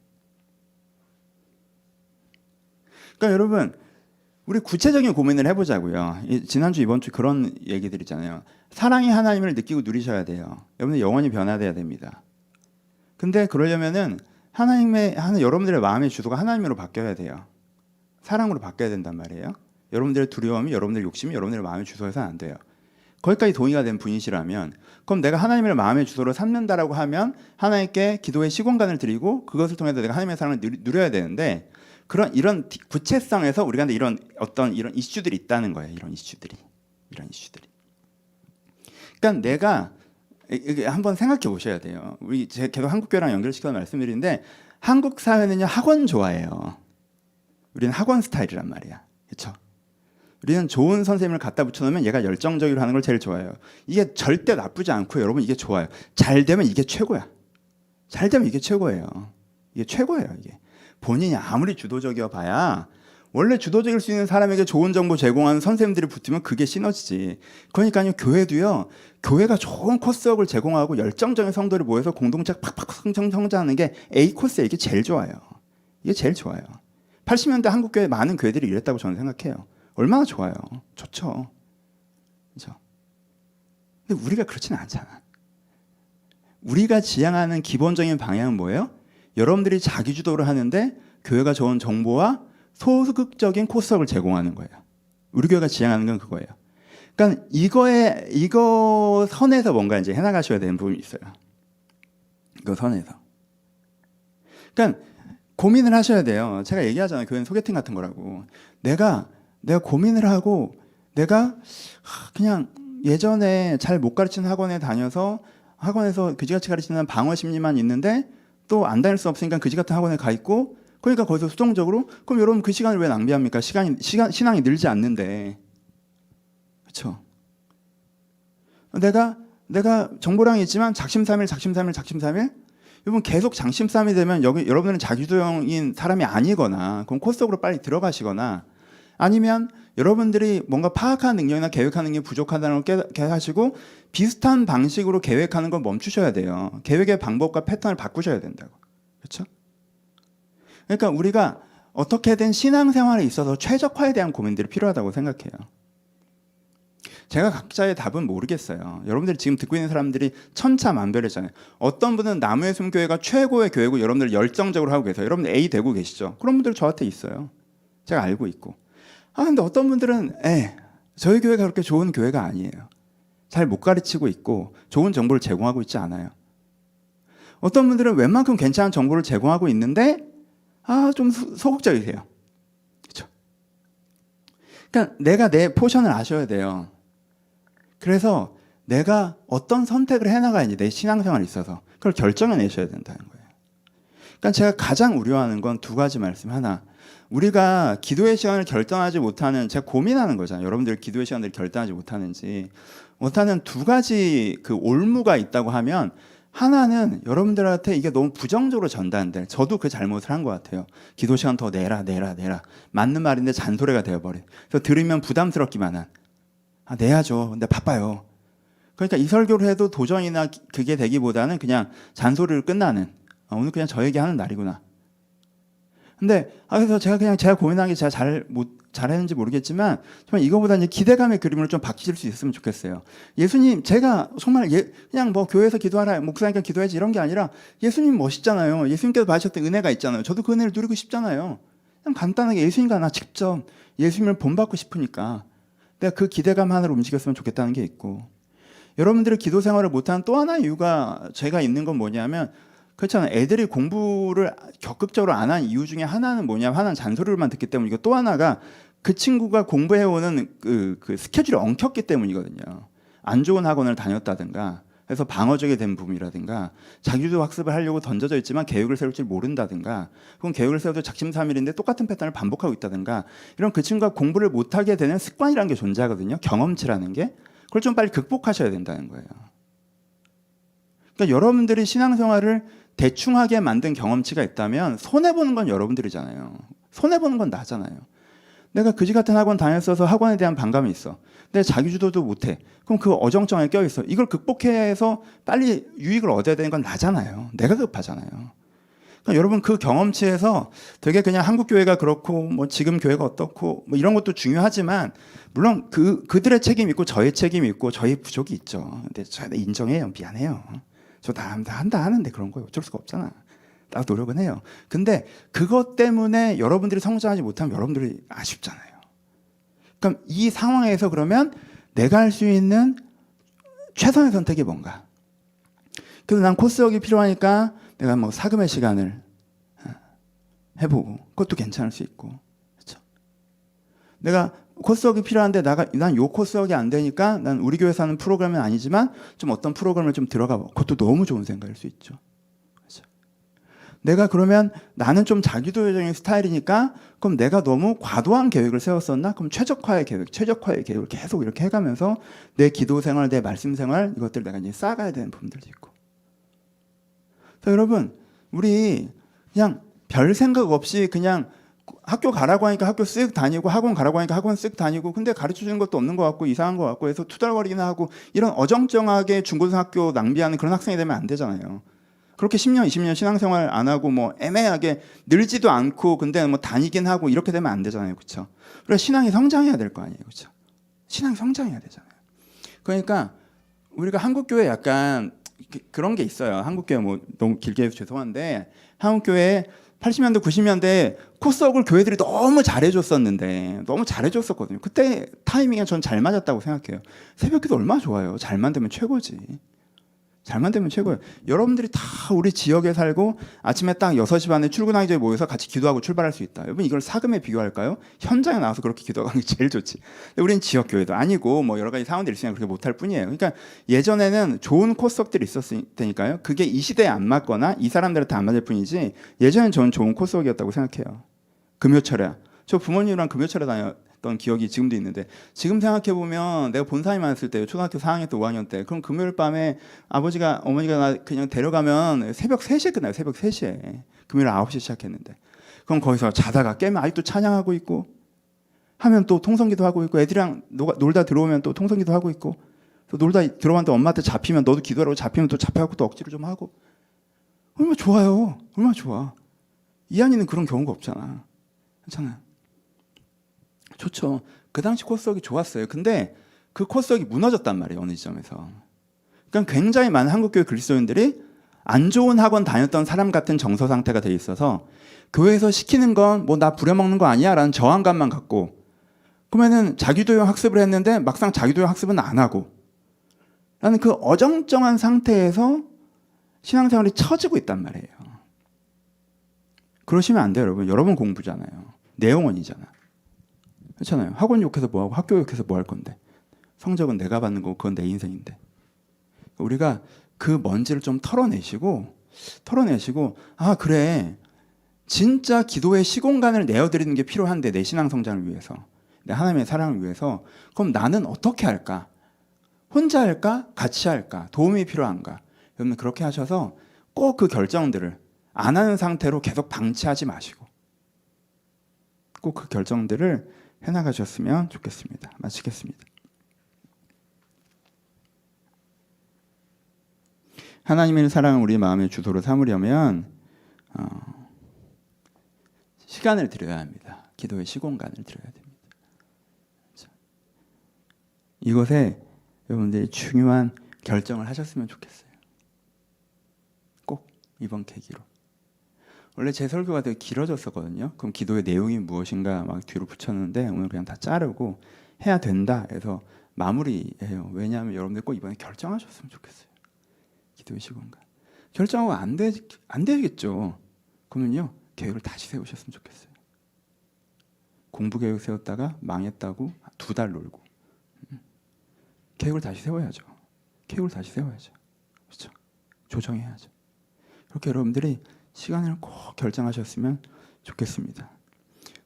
그러니까 여러분, 우리 구체적인 고민을 해보자고요. 지난주 이번 주 그런 얘기들 있잖아요. 사랑이 하나님을 느끼고 누리셔야 돼요. 여러분들 영원히 변화돼야 됩니다. 근데 그러려면은 여러분들의 마음의 주소가 하나님으로 바뀌어야 돼요. 사랑으로 바뀌어야 된단 말이에요. 여러분들의 두려움이, 여러분들의 욕심이 여러분들의 마음의 주소에서는 안 돼요. 거기까지 동의가 된 분이시라면, 그럼 내가 하나님을 마음의 주소로 삼는다라고 하면 하나님께 기도의 시공간을 드리고 그것을 통해서 내가 하나님의 사랑을 누려야 되는데, 이런 구체성에서 우리가 이런 이슈들이 있다는 거예요. 이런 이슈들이. 그러니까 내가 한번 생각해 보셔야 돼요. 제가 계속 한국교회랑 연결시켜서 말씀드리는데, 한국 사회는요 학원 좋아해요. 우리는 학원 스타일이란 말이야. 그렇죠? 우리는 좋은 선생님을 갖다 붙여놓으면 얘가 열정적으로 하는 걸 제일 좋아해요. 이게 절대 나쁘지 않고요. 여러분, 이게 좋아요. 잘 되면 이게 최고야. 잘 되면 이게 최고예요. 이게 최고예요. 이게 본인이 아무리 주도적이어 봐야, 원래 주도적일 수 있는 사람에게 좋은 정보 제공하는 선생님들이 붙으면 그게 시너지지. 그러니까요, 교회도요, 교회가 좋은 코스업을 제공하고 열정적인 성도들이 모여서 공동체 팍팍 성장하는 게 A 코스에 이게 제일 좋아요. 이게 제일 좋아요. 80년대 한국 교회 많은 교회들이 이랬다고 저는 생각해요. 얼마나 좋아요. 좋죠. 그렇죠? 근데 우리가 그렇지는 않잖아. 우리가 지향하는 기본적인 방향은 뭐예요? 여러분들이 자기 주도를 하는데 교회가 좋은 정보와 소극적인 코스업을 제공하는 거예요. 우리 교회가 지향하는 건 그거예요. 그러니까 이거 선에서 뭔가 이제 해나가셔야 되는 부분이 있어요. 이거 선에서. 그러니까 고민을 하셔야 돼요. 제가 얘기하잖아요. 교회는 소개팅 같은 거라고. 내가 고민을 하고, 내가 그냥 예전에 잘 못 가르치는 학원에 다녀서 학원에서 그지같이 가르치는 방어 심리만 있는데 또 안 다닐 수 없으니까 그지 같은 학원에 가 있고, 그러니까 거기서 수동적으로, 그럼 여러분 그 시간을 왜 낭비합니까? 신앙이 늘지 않는데. 그렇죠? 내가 정보량이 있지만 작심삼일 여러분 계속 장심삼이 되면 여러분들은 자기주도형인 사람이 아니거나, 그럼 코스적으로 빨리 들어가시거나, 아니면 여러분들이 뭔가 파악하는 능력이나 계획하는 능력이 부족하다는 걸 깨닫고 비슷한 방식으로 계획하는 걸 멈추셔야 돼요. 계획의 방법과 패턴을 바꾸셔야 된다고. 그렇죠? 그러니까 우리가 어떻게든 신앙생활에 있어서 최적화에 대한 고민들이 필요하다고 생각해요. 제가 각자의 답은 모르겠어요. 여러분들이 지금 듣고 있는 사람들이 천차만별이잖아요. 어떤 분은 나무의 숨교회가 최고의 교회고 여러분들 열정적으로 하고 계세요. 여러분들 A 되고 계시죠? 그런 분들 저한테 있어요. 제가 알고 있고. 근데 어떤 분들은 저희 교회가 그렇게 좋은 교회가 아니에요. 잘 못 가르치고 있고 좋은 정보를 제공하고 있지 않아요. 어떤 분들은 웬만큼 괜찮은 정보를 제공하고 있는데 좀 소극적이세요. 그렇죠? 그러니까 내가 내 포션을 아셔야 돼요. 그래서 내가 어떤 선택을 해나가야지 내 신앙생활에 있어서 그걸 결정해 내셔야 된다는 거예요. 그러니까 제가 가장 우려하는 건 두 가지 말씀. 하나, 우리가 기도의 시간을 결정하지 못하는, 제가 고민하는 거잖아요. 여러분들 기도의 시간들을 결정하지 못하는 두 가지 그 올무가 있다고 하면, 하나는 여러분들한테 이게 너무 부정적으로 전달돼. 저도 그 잘못을 한 것 같아요. 기도 시간 더 내라. 맞는 말인데 잔소리가 되어버려. 그래서 들으면 부담스럽기만 한. 내야죠. 근데 바빠요. 그러니까 이 설교를 해도 도전이나 그게 되기보다는 그냥 잔소리를 끝나는, 오늘 그냥 저 얘기하는 날이구나. 근데 그래서 제가 고민한 게 제가 잘했는지 모르겠지만, 정말 이거보다 이제 기대감의 그림을 좀 바뀔 수 있으면 좋겠어요. 예수님, 제가 정말 그냥 뭐 교회에서 기도하라, 목사니까 기도해야지 이런 게 아니라, 예수님 멋있잖아요. 예수님께서 받으셨던 은혜가 있잖아요. 저도 그 은혜를 누리고 싶잖아요. 그냥 간단하게 예수님과 나 직접 예수님을 본받고 싶으니까 내가 그 기대감 하나로 움직였으면 좋겠다는 게 있고, 여러분들이 기도 생활을 못하는 또 하나의 이유가 제가 있는 건 뭐냐면, 그렇잖아요. 애들이 공부를 적극적으로 안 한 이유 중에 하나는 뭐냐면, 하나는 잔소리를만 듣기 때문이고, 또 하나가 그 친구가 공부해오는 그 스케줄이 엉켰기 때문이거든요. 안 좋은 학원을 다녔다든가, 그래서 방어적이 된 부분이라든가, 자기주도 학습을 하려고 던져져 있지만 계획을 세울 줄 모른다든가, 그건 계획을 세워도 작심삼일인데 똑같은 패턴을 반복하고 있다든가, 이런 그 친구가 공부를 못하게 되는 습관이라는 게 존재하거든요. 경험치라는 게. 그걸 좀 빨리 극복하셔야 된다는 거예요. 그러니까 여러분들이 신앙생활을 대충 하게 만든 경험치가 있다면 손해보는 건 여러분들이잖아요. 손해보는 건 나잖아요. 내가 그지 같은 학원 다녔어서 학원에 대한 반감이 있어. 근데 자기주도도 못해. 그럼 그 어정쩡하게 껴있어. 이걸 극복해서 빨리 유익을 얻어야 되는 건 나잖아요. 내가 급하잖아요. 그러니까 여러분 그 경험치에서 되게 그냥 한국 교회가 그렇고 뭐 지금 교회가 어떻고 뭐 이런 것도 중요하지만 물론 그들의 책임이 있고 저의 책임이 있고 저희 부족이 있죠. 근데 저희가 인정해요. 미안해요. 저 다 한다 하는데 그런 거예요. 어쩔 수가 없잖아. 나도 노력은 해요. 근데 그것 때문에 여러분들이 성장하지 못하면 여러분들이 아쉽잖아요. 그럼 이 상황에서 그러면 내가 할 수 있는 최선의 선택이 뭔가? 그래서 난 코스웍이 필요하니까 내가 뭐 사금의 시간을 해보고 그것도 괜찮을 수 있고, 그렇죠? 내가 코스웍이 필요한데 난 요 코스웍이 안 되니까 난 우리 교회에서 하는 프로그램은 아니지만 좀 어떤 프로그램을 좀 들어가 봐. 그것도 너무 좋은 생각일 수 있죠. 그렇죠? 내가 그러면 나는 좀 자기도적인 스타일이니까 그럼 내가 너무 과도한 계획을 세웠었나? 그럼 최적화의 계획을 계속 이렇게 해가면서 내 기도 생활, 내 말씀 생활 이것들 내가 이제 쌓아가야 되는 부분들도 있고. 그래서 여러분 우리 그냥 별 생각 없이 그냥 학교 가라고 하니까 학교 쓱 다니고 학원 가라고 하니까 학원 쓱 다니고 근데 가르쳐주는 것도 없는 것 같고 이상한 것 같고 해서 투덜거리기나 하고 이런 어정쩡하게 중고등학교 낭비하는 그런 학생이 되면 안 되잖아요. 그렇게 10년, 20년 신앙생활 안 하고 뭐 애매하게 늘지도 않고 근데 뭐 다니긴 하고 이렇게 되면 안 되잖아요. 그렇죠? 그래서 신앙이 성장해야 될 거 아니에요. 그렇죠? 신앙이 성장해야 되잖아요. 그러니까 우리가 한국교회 약간 그런 게 있어요. 한국교회 뭐 너무 길게 해서 죄송한데 한국교회 80년대, 90년대 코스웍을 교회들이 너무 잘해줬었는데 너무 잘해줬었거든요. 그때 타이밍에 전 잘 맞았다고 생각해요. 새벽기도 얼마나 좋아요. 잘만 되면 최고지. 잘만 되면 최고예요. 여러분들이 다 우리 지역에 살고 아침에 딱 6시 반에 출근하기 전에 모여서 같이 기도하고 출발할 수 있다. 여러분 이걸 사금에 비교할까요? 현장에 나와서 그렇게 기도하는 게 제일 좋지. 근데 우리는 지역교회도 아니고 뭐 여러 가지 상황들이 있으니까 그렇게 못할 뿐이에요. 그러니까 예전에는 좋은 코스웍들이 있었을 테니까요. 그게 이 시대에 안 맞거나 이 사람들한테 안 맞을 뿐이지 예전엔 저는 좋은 코스웍이었다고 생각해요. 금요철야. 저 부모님이랑 금요철에 다녔던 기억이 지금도 있는데 지금 생각해보면 내가 본사에 많았을 때 초등학교 4학년 때 5학년 때 그럼 금요일 밤에 어머니가 나 그냥 데려가면 새벽 3시에 끝나요. 새벽 3시에. 금요일 9시에 시작했는데 그럼 거기서 자다가 깨면 아직도 찬양하고 있고 하면 또 통성기도 하고 있고 애들이랑 놀다 들어오면 또 통성기도 하고 있고 또 놀다 들어왔는데 엄마한테 잡히면 너도 기도하라고 잡히면 또 잡혀갖고 또 억지로 좀 하고 얼마나 좋아요. 얼마나 좋아. 이한이는 그런 경우가 없잖아. 괜찮아요. 좋죠. 그 당시 코스웍이 좋았어요. 근데 그 코스웍이 무너졌단 말이에요. 어느 지점에서. 그러니까 굉장히 많은 한국교회 그리스도인들이 안 좋은 학원 다녔던 사람 같은 정서 상태가 돼 있어서 교회에서 시키는 건 뭐 나 부려먹는 거 아니야? 라는 저항감만 갖고 그러면은 자기도용 학습을 했는데 막상 자기도용 학습은 안 하고 라는 그 어정쩡한 상태에서 신앙생활이 처지고 있단 말이에요. 그러시면 안 돼요. 여러분 공부잖아요. 내용원이잖아. 그렇잖아요. 학원 욕해서 뭐하고 학교 욕해서 뭐 할 건데 성적은 내가 받는 거고 그건 내 인생인데 우리가 그 먼지를 좀 털어내시고 아 그래 진짜 기도의 시공간을 내어드리는 게 필요한데 내 신앙 성장을 위해서 내 하나님의 사랑을 위해서 그럼 나는 어떻게 할까? 혼자 할까? 같이 할까? 도움이 필요한가? 여러분 그렇게 하셔서 꼭 그 결정들을 안 하는 상태로 계속 방치하지 마시고 꼭 그 결정들을 해나가셨으면 좋겠습니다. 마치겠습니다. 하나님의 사랑을 우리 마음의 주소로 삼으려면 시간을 드려야 합니다. 기도의 시공간을 드려야 됩니다. 이것에 여러분들이 중요한 결정을 하셨으면 좋겠어요. 꼭 이번 계기로. 원래 제 설교가 되게 길어졌었거든요. 그럼 기도의 내용이 무엇인가 막 뒤로 붙였는데 오늘 그냥 다 자르고 해야 된다 해서 마무리해요. 왜냐하면 여러분들 꼭 이번에 결정하셨으면 좋겠어요. 기도의 시공간. 결정하고 안 되겠죠. 그러면요 계획을 다시 세우셨으면 좋겠어요. 공부 계획 세웠다가 망했다고 2달 놀고 계획을 다시 세워야죠. 그렇죠? 조정해야죠. 그렇게 여러분들이 시간을 꼭 결정하셨으면 좋겠습니다.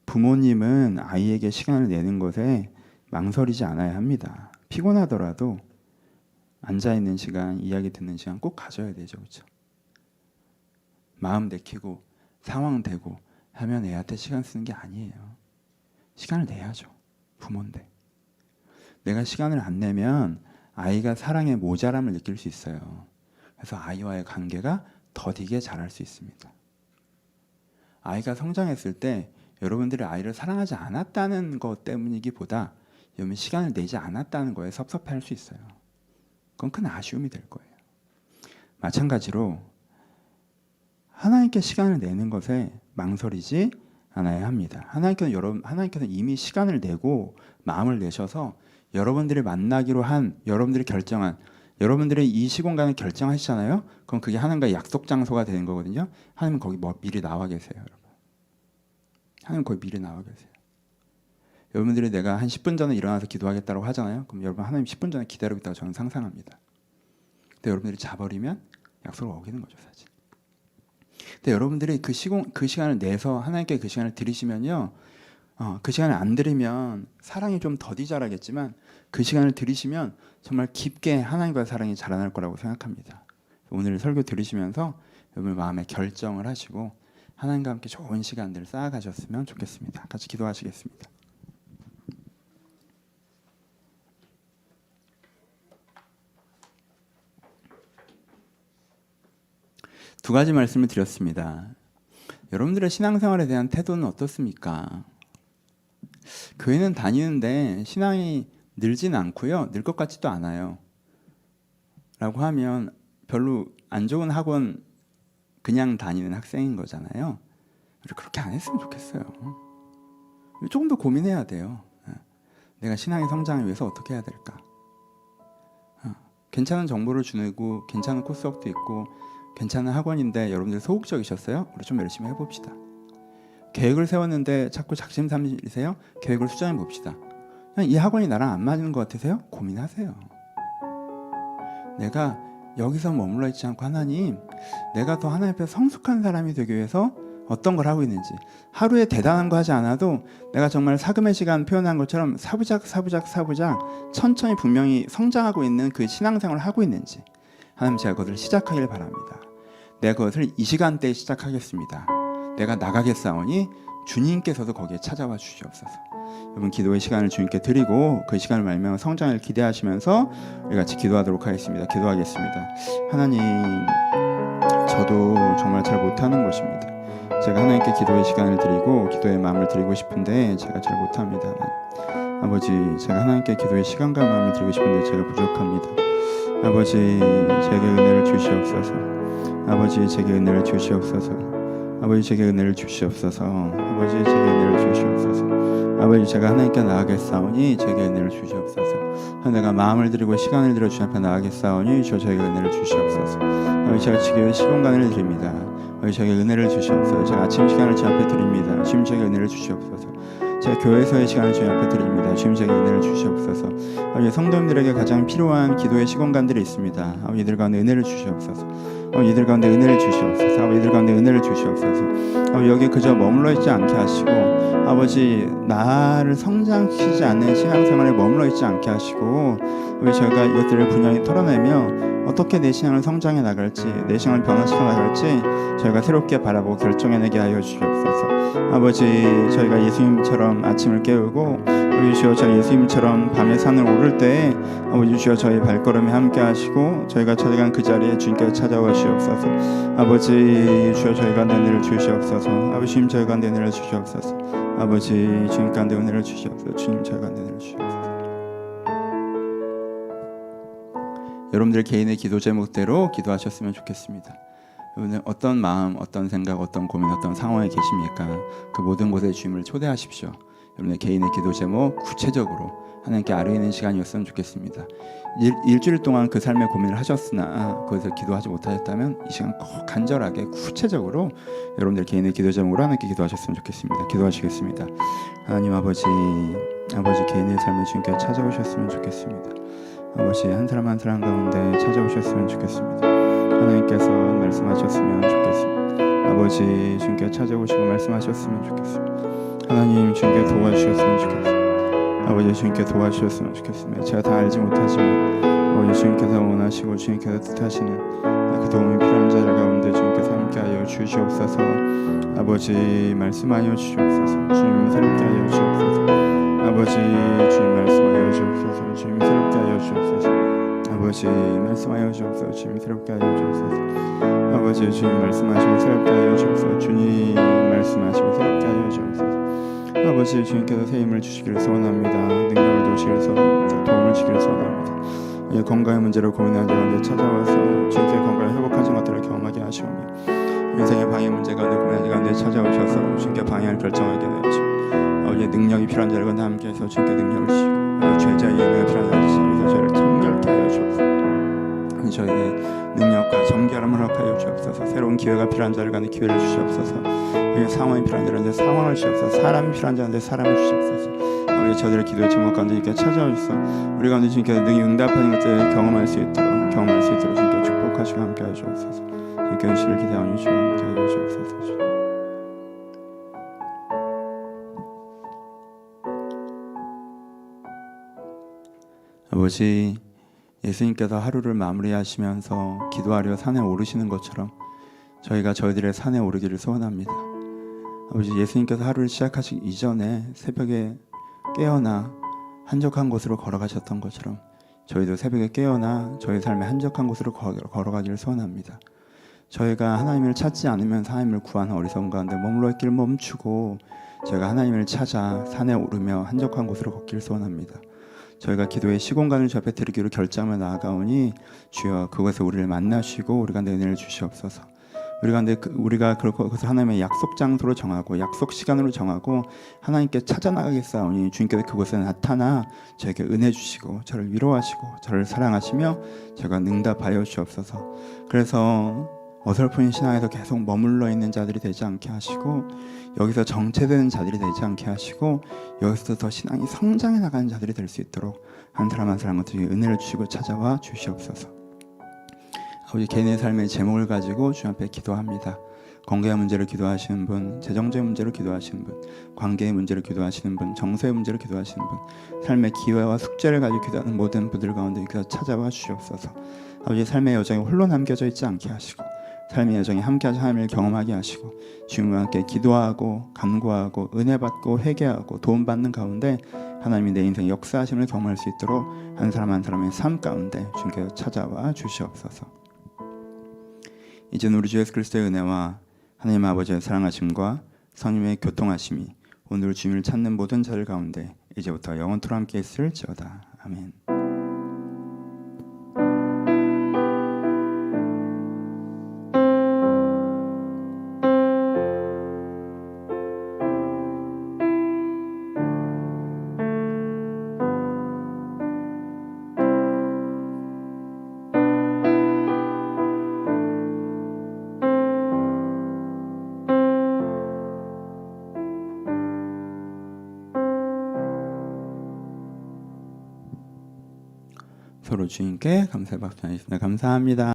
부모님은 아이에게 시간을 내는 것에 망설이지 않아야 합니다. 피곤하더라도 앉아있는 시간, 이야기 듣는 시간 꼭 가져야 되죠. 그렇죠? 마음 내키고 상황 되고 하면 애한테 시간 쓰는 게 아니에요. 시간을 내야죠. 부모인데. 내가 시간을 안 내면 아이가 사랑의 모자람을 느낄 수 있어요. 그래서 아이와의 관계가 더디게 자랄 수 있습니다. 아이가 성장했을 때 여러분들이 아이를 사랑하지 않았다는 것 때문이기보다 여러분 시간을 내지 않았다는 거에 섭섭해할 수 있어요. 그건 큰 아쉬움이 될 거예요. 마찬가지로 하나님께 시간을 내는 것에 망설이지 않아야 합니다. 하나님께서는 이미 시간을 내고 마음을 내셔서 여러분들이 만나기로 한, 여러분들이 결정한, 여러분들의 이 시공간을 결정하시잖아요. 그럼 그게 하나님과의 약속 장소가 되는 거거든요. 하나님은 거기 미리 나와 계세요, 여러분. 하나님 거기 미리 나와 계세요. 여러분들이 내가 한 10분 전에 일어나서 기도하겠다고 하잖아요. 그럼 여러분 하나님 10분 전에 기다리고 있다고 저는 상상합니다. 근데 여러분들이 자버리면 약속을 어기는 거죠, 사실. 근데 여러분들이 그 시간을 내서 하나님께 그 시간을 드리시면요, 그 시간을 안 드리면 사랑이 좀 더디 자라겠지만 그 시간을 드리시면 정말 깊게 하나님과의 사랑이 자라날 거라고 생각합니다. 오늘 설교 들으시면서 여러분 마음에 결정을 하시고 하나님과 함께 좋은 시간들을 쌓아가셨으면 좋겠습니다. 같이 기도하시겠습니다. 두 가지 말씀을 드렸습니다. 여러분들의 신앙생활에 대한 태도는 어떻습니까? 교회는 다니는데 신앙이 늘진 않고요. 늘 것 같지도 않아요. 라고 하면 별로 안 좋은 학원 그냥 다니는 학생인 거잖아요. 그렇게 안 했으면 좋겠어요. 조금 더 고민해야 돼요. 내가 신앙의 성장을 위해서 어떻게 해야 될까? 괜찮은 정보를 주고 괜찮은 코스웍도 있고 괜찮은 학원인데 여러분들 소극적이셨어요? 우리 좀 열심히 해봅시다. 계획을 세웠는데 자꾸 작심삼일이세요? 계획을 수정해 봅시다. 이 학원이 나랑 안 맞는 것 같으세요? 고민하세요. 내가 여기서 머물러 있지 않고 하나님, 내가 더 하나님 앞에 성숙한 사람이 되기 위해서 어떤 걸 하고 있는지, 하루에 대단한 거 하지 않아도 내가 정말 사금의 시간 표현한 것처럼 사부작 천천히 분명히 성장하고 있는 그 신앙생활을 하고 있는지 하나님, 제가 그것을 시작하길 바랍니다. 내가 그것을 이 시간대에 시작하겠습니다. 내가 나가겠사오니 주님께서도 거기에 찾아와 주시옵소서. 여러분 기도의 시간을 주님께 드리고 그 시간을 말미암아 성장을 기대하시면서 우리 같이 기도하도록 하겠습니다. 기도하겠습니다. 하나님, 저도 정말 잘 못하는 것입니다. 제가 하나님께 기도의 시간을 드리고 기도의 마음을 드리고 싶은데 제가 잘 못합니다. 아버지, 제가 하나님께 기도의 시간과 마음을 드리고 싶은데 제가 부족합니다. 아버지, 제게 은혜를 주시옵소서. 아버지, 제게 은혜를 주시옵소서. 아버지, 제게 은혜를 주시옵소서. 아버지, 제게 은혜를 주시옵소서. 아버지, 제가 하나님께 나아가겠사오니 제게 은혜를 주시옵소서. 내가 마음을 드리고 시간을 들여 주님 앞에 나아가겠사오니 저에게 은혜를 주시옵소서. 아버지, 제가 지금 시공간을 드립니다. 아버지, 저에게 은혜를 주시옵소서. 제가 아침 시간을 주님 앞에 드립니다. 주님, 저에게 은혜를 주시옵소서. 제가 교회에서의 시간을 주님 앞에 드립니다. 주님, 제게 은혜를 주시옵소서. 아버지, 성도님들에게 가장 필요한 기도의 시공간들이 있습니다. 아버지, 이들 가운데 은혜를 주시옵소서. 아버지, 이들 가운데 은혜를 주시옵소서. 아버지, 이들 가운데 은혜를 주시옵소서. 아버지, 여기 그저 머물러 있지 않게 하시고 아버지, 나를 성장시키지 않는 신앙생활에 머물러 있지 않게 하시고 아버지, 저희가 이것들을 분명히 털어내며 어떻게 내 신앙을 성장해 나갈지, 내 신앙을 변화시켜 나갈지 저희가 새롭게 바라보고 결정해내게 하여 주시옵소서. 아버지, 저희가 예수님처럼 아침을 깨우고 우리 주여, 저희 예수님처럼 밤에 산을 오를 때에 아버지 주여, 저희 발걸음에 함께 하시고 저희가 찾아간 그 자리에 주님께서 찾아와 주시옵소서. 아버지 주여, 저희가 은혜를 주시옵소서. 아버지, 주님, 저희가 은혜를 주시옵소서. 아버지, 주님 가운데 은혜를 주시옵소서. 주님, 저희가 은혜를 주시옵소서. 여러분들 개인의 기도 제목대로 기도하셨으면 좋겠습니다. 여러분은 어떤 마음, 어떤 생각, 어떤 고민, 어떤 상황에 계십니까? 그 모든 곳에 주님을 초대하십시오. 여러분의 개인의 기도 제목 구체적으로 하나님께 아뢰는 시간이었으면 좋겠습니다. 일주일 동안 그 삶의 고민을 하셨으나 그것을 기도하지 못하셨다면 이 시간 꼭 간절하게 구체적으로 여러분들 개인의 기도 제목으로 하나님께 기도하셨으면 좋겠습니다. 기도하시겠습니다. 하나님 아버지, 개인의 삶에 주님께 찾아오셨으면 좋겠습니다. 아버지, 한 사람 한 사람 가운데 찾아오셨으면 좋겠습니다. 하나님께서 말씀하셨으면 좋겠습니다. 아버지, 주님께 찾아오시고 말씀하셨으면 좋겠습니다. 하나님, 주님께 도와주셨으면 좋겠습니다. 아버지, 주님께 도와주셨으면 좋겠습니다. 제가 다 알지 못하지만 아버지, 주님께서 원하시고 주님께서 뜻하시는 그 도움이 필요한 자들 가운데 주님께서 함께하여 주시옵소서. 아버지, 말씀하여 주시옵소서. 주님, 새롭게 하여 주시옵소서. 아버지, 주님, 말씀하여 주옵소서. 주님, 새롭게 하여 주옵소서. 아버지, 말씀하여 주옵소서. 주님, 새롭게 하여 주옵소서. 아버지, 주님, 말씀하시고 새롭게 하여 주옵소서. 주님, 말씀하여 아버지 주님께서 새 힘을 주시기를 소원합니다. 능력을 주시기를 소원합니다. 도움을 주시기를 소원합니다. 이 건강의 문제로 고민하는 자가운데 찾아와서 주님께서 건강을 회복하신 것들을 경험하게 하시오며 인생의 방해 문제 가운데 고민하는 자가운데 찾아오셔서 주님께 방향을 결정하게 하여 주시고 아버지의 능력이 필요한 자들과 함께해서 주님께 능력을 주시고 죄자의 능력이 필요한 자들에서 저희를 정결케 하여 주옵소서. 저희의 능력과 정결함을 허락하여 주옵소서. 새로운 기회가 필요한 자들 간에 기회를 주시옵소서. 상황이 필요한 자들한테 상황을 주시옵소서. 사람이 필요한 자들한테 사람을 주시옵소서. 아버지 저들의 기도의 제목 가운데 이렇게 찾아오셔서 우리 가운데 주님께서 능히 응답하는 것들을 경험할 수 있도록 주님께 축복하시고 함께하여 주옵소서. 주님께 은혜를 기대하오니 주와 함께하여 주옵소서. 아버지 예수님께서 하루를 마무리하시면서 기도하려 산에 오르시는 것처럼 저희가 저희들의 산에 오르기를 소원합니다. 아버지 예수님께서 하루를 시작하시기 이전에 새벽에 깨어나 한적한 곳으로 걸어가셨던 것처럼 저희도 새벽에 깨어나 저희 삶의 한적한 곳으로 걸어가기를 소원합니다. 저희가 하나님을 찾지 않으면서 하나님을 구하는 어리석은 가운데 머물러 있기를 멈추고 저희가 하나님을 찾아 산에 오르며 한적한 곳으로 걷기를 소원합니다. 저희가 기도의 시공간을 주 앞에 드리기로 결정하며 나아가오니 주여 그곳에 우리를 만나시고 우리 가운데 은혜를 주시옵소서. 우리가 그것을 하나님의 약속 장소로 정하고 약속 시간으로 정하고 하나님께 찾아 나가겠사오니 주님께서 그곳에 나타나 저에게 은혜 주시고 저를 위로하시고 저를 사랑하시며 제가 응답하여 주옵소서. 그래서 어설픈 신앙에서 계속 머물러 있는 자들이 되지 않게 하시고 여기서 정체되는 자들이 되지 않게 하시고 여기서 더 신앙이 성장해 나가는 자들이 될 수 있도록 한 사람 한 사람 것들이 은혜를 주시고 찾아와 주시옵소서. 아버지 개인의 삶의 제목을 가지고 주님 앞에 기도합니다. 건강의 문제를 기도하시는 분, 재정적인 문제로 기도하시는 분, 관계의 문제를 기도하시는 분, 정서의 문제를 기도하시는 분, 삶의 기회와 숙제를 가지고 기도하는 모든 분들 가운데 찾아와 주시옵소서. 아버지 삶의 여정이 홀로 남겨져 있지 않게 하시고 삶의 여정에 함께하신 하나님을 경험하게 하시고 주님과 함께 기도하고 간구하고 은혜받고 회개하고 도움받는 가운데 하나님이 내 인생 역사하심을 경험할 수 있도록 한 사람 한 사람의 삶 가운데 주님께서 찾아와 주시옵소서. 이제는 우리 주 예수 그리스도의 은혜와 하나님 아버지의 사랑하심과 성령의 교통하심이 오늘 주님을 찾는 모든 자들 가운데 이제부터 영원토록 함께 있을지어다. 아멘. 서로 주님께 감사의 박수 전하겠습니다. 감사합니다.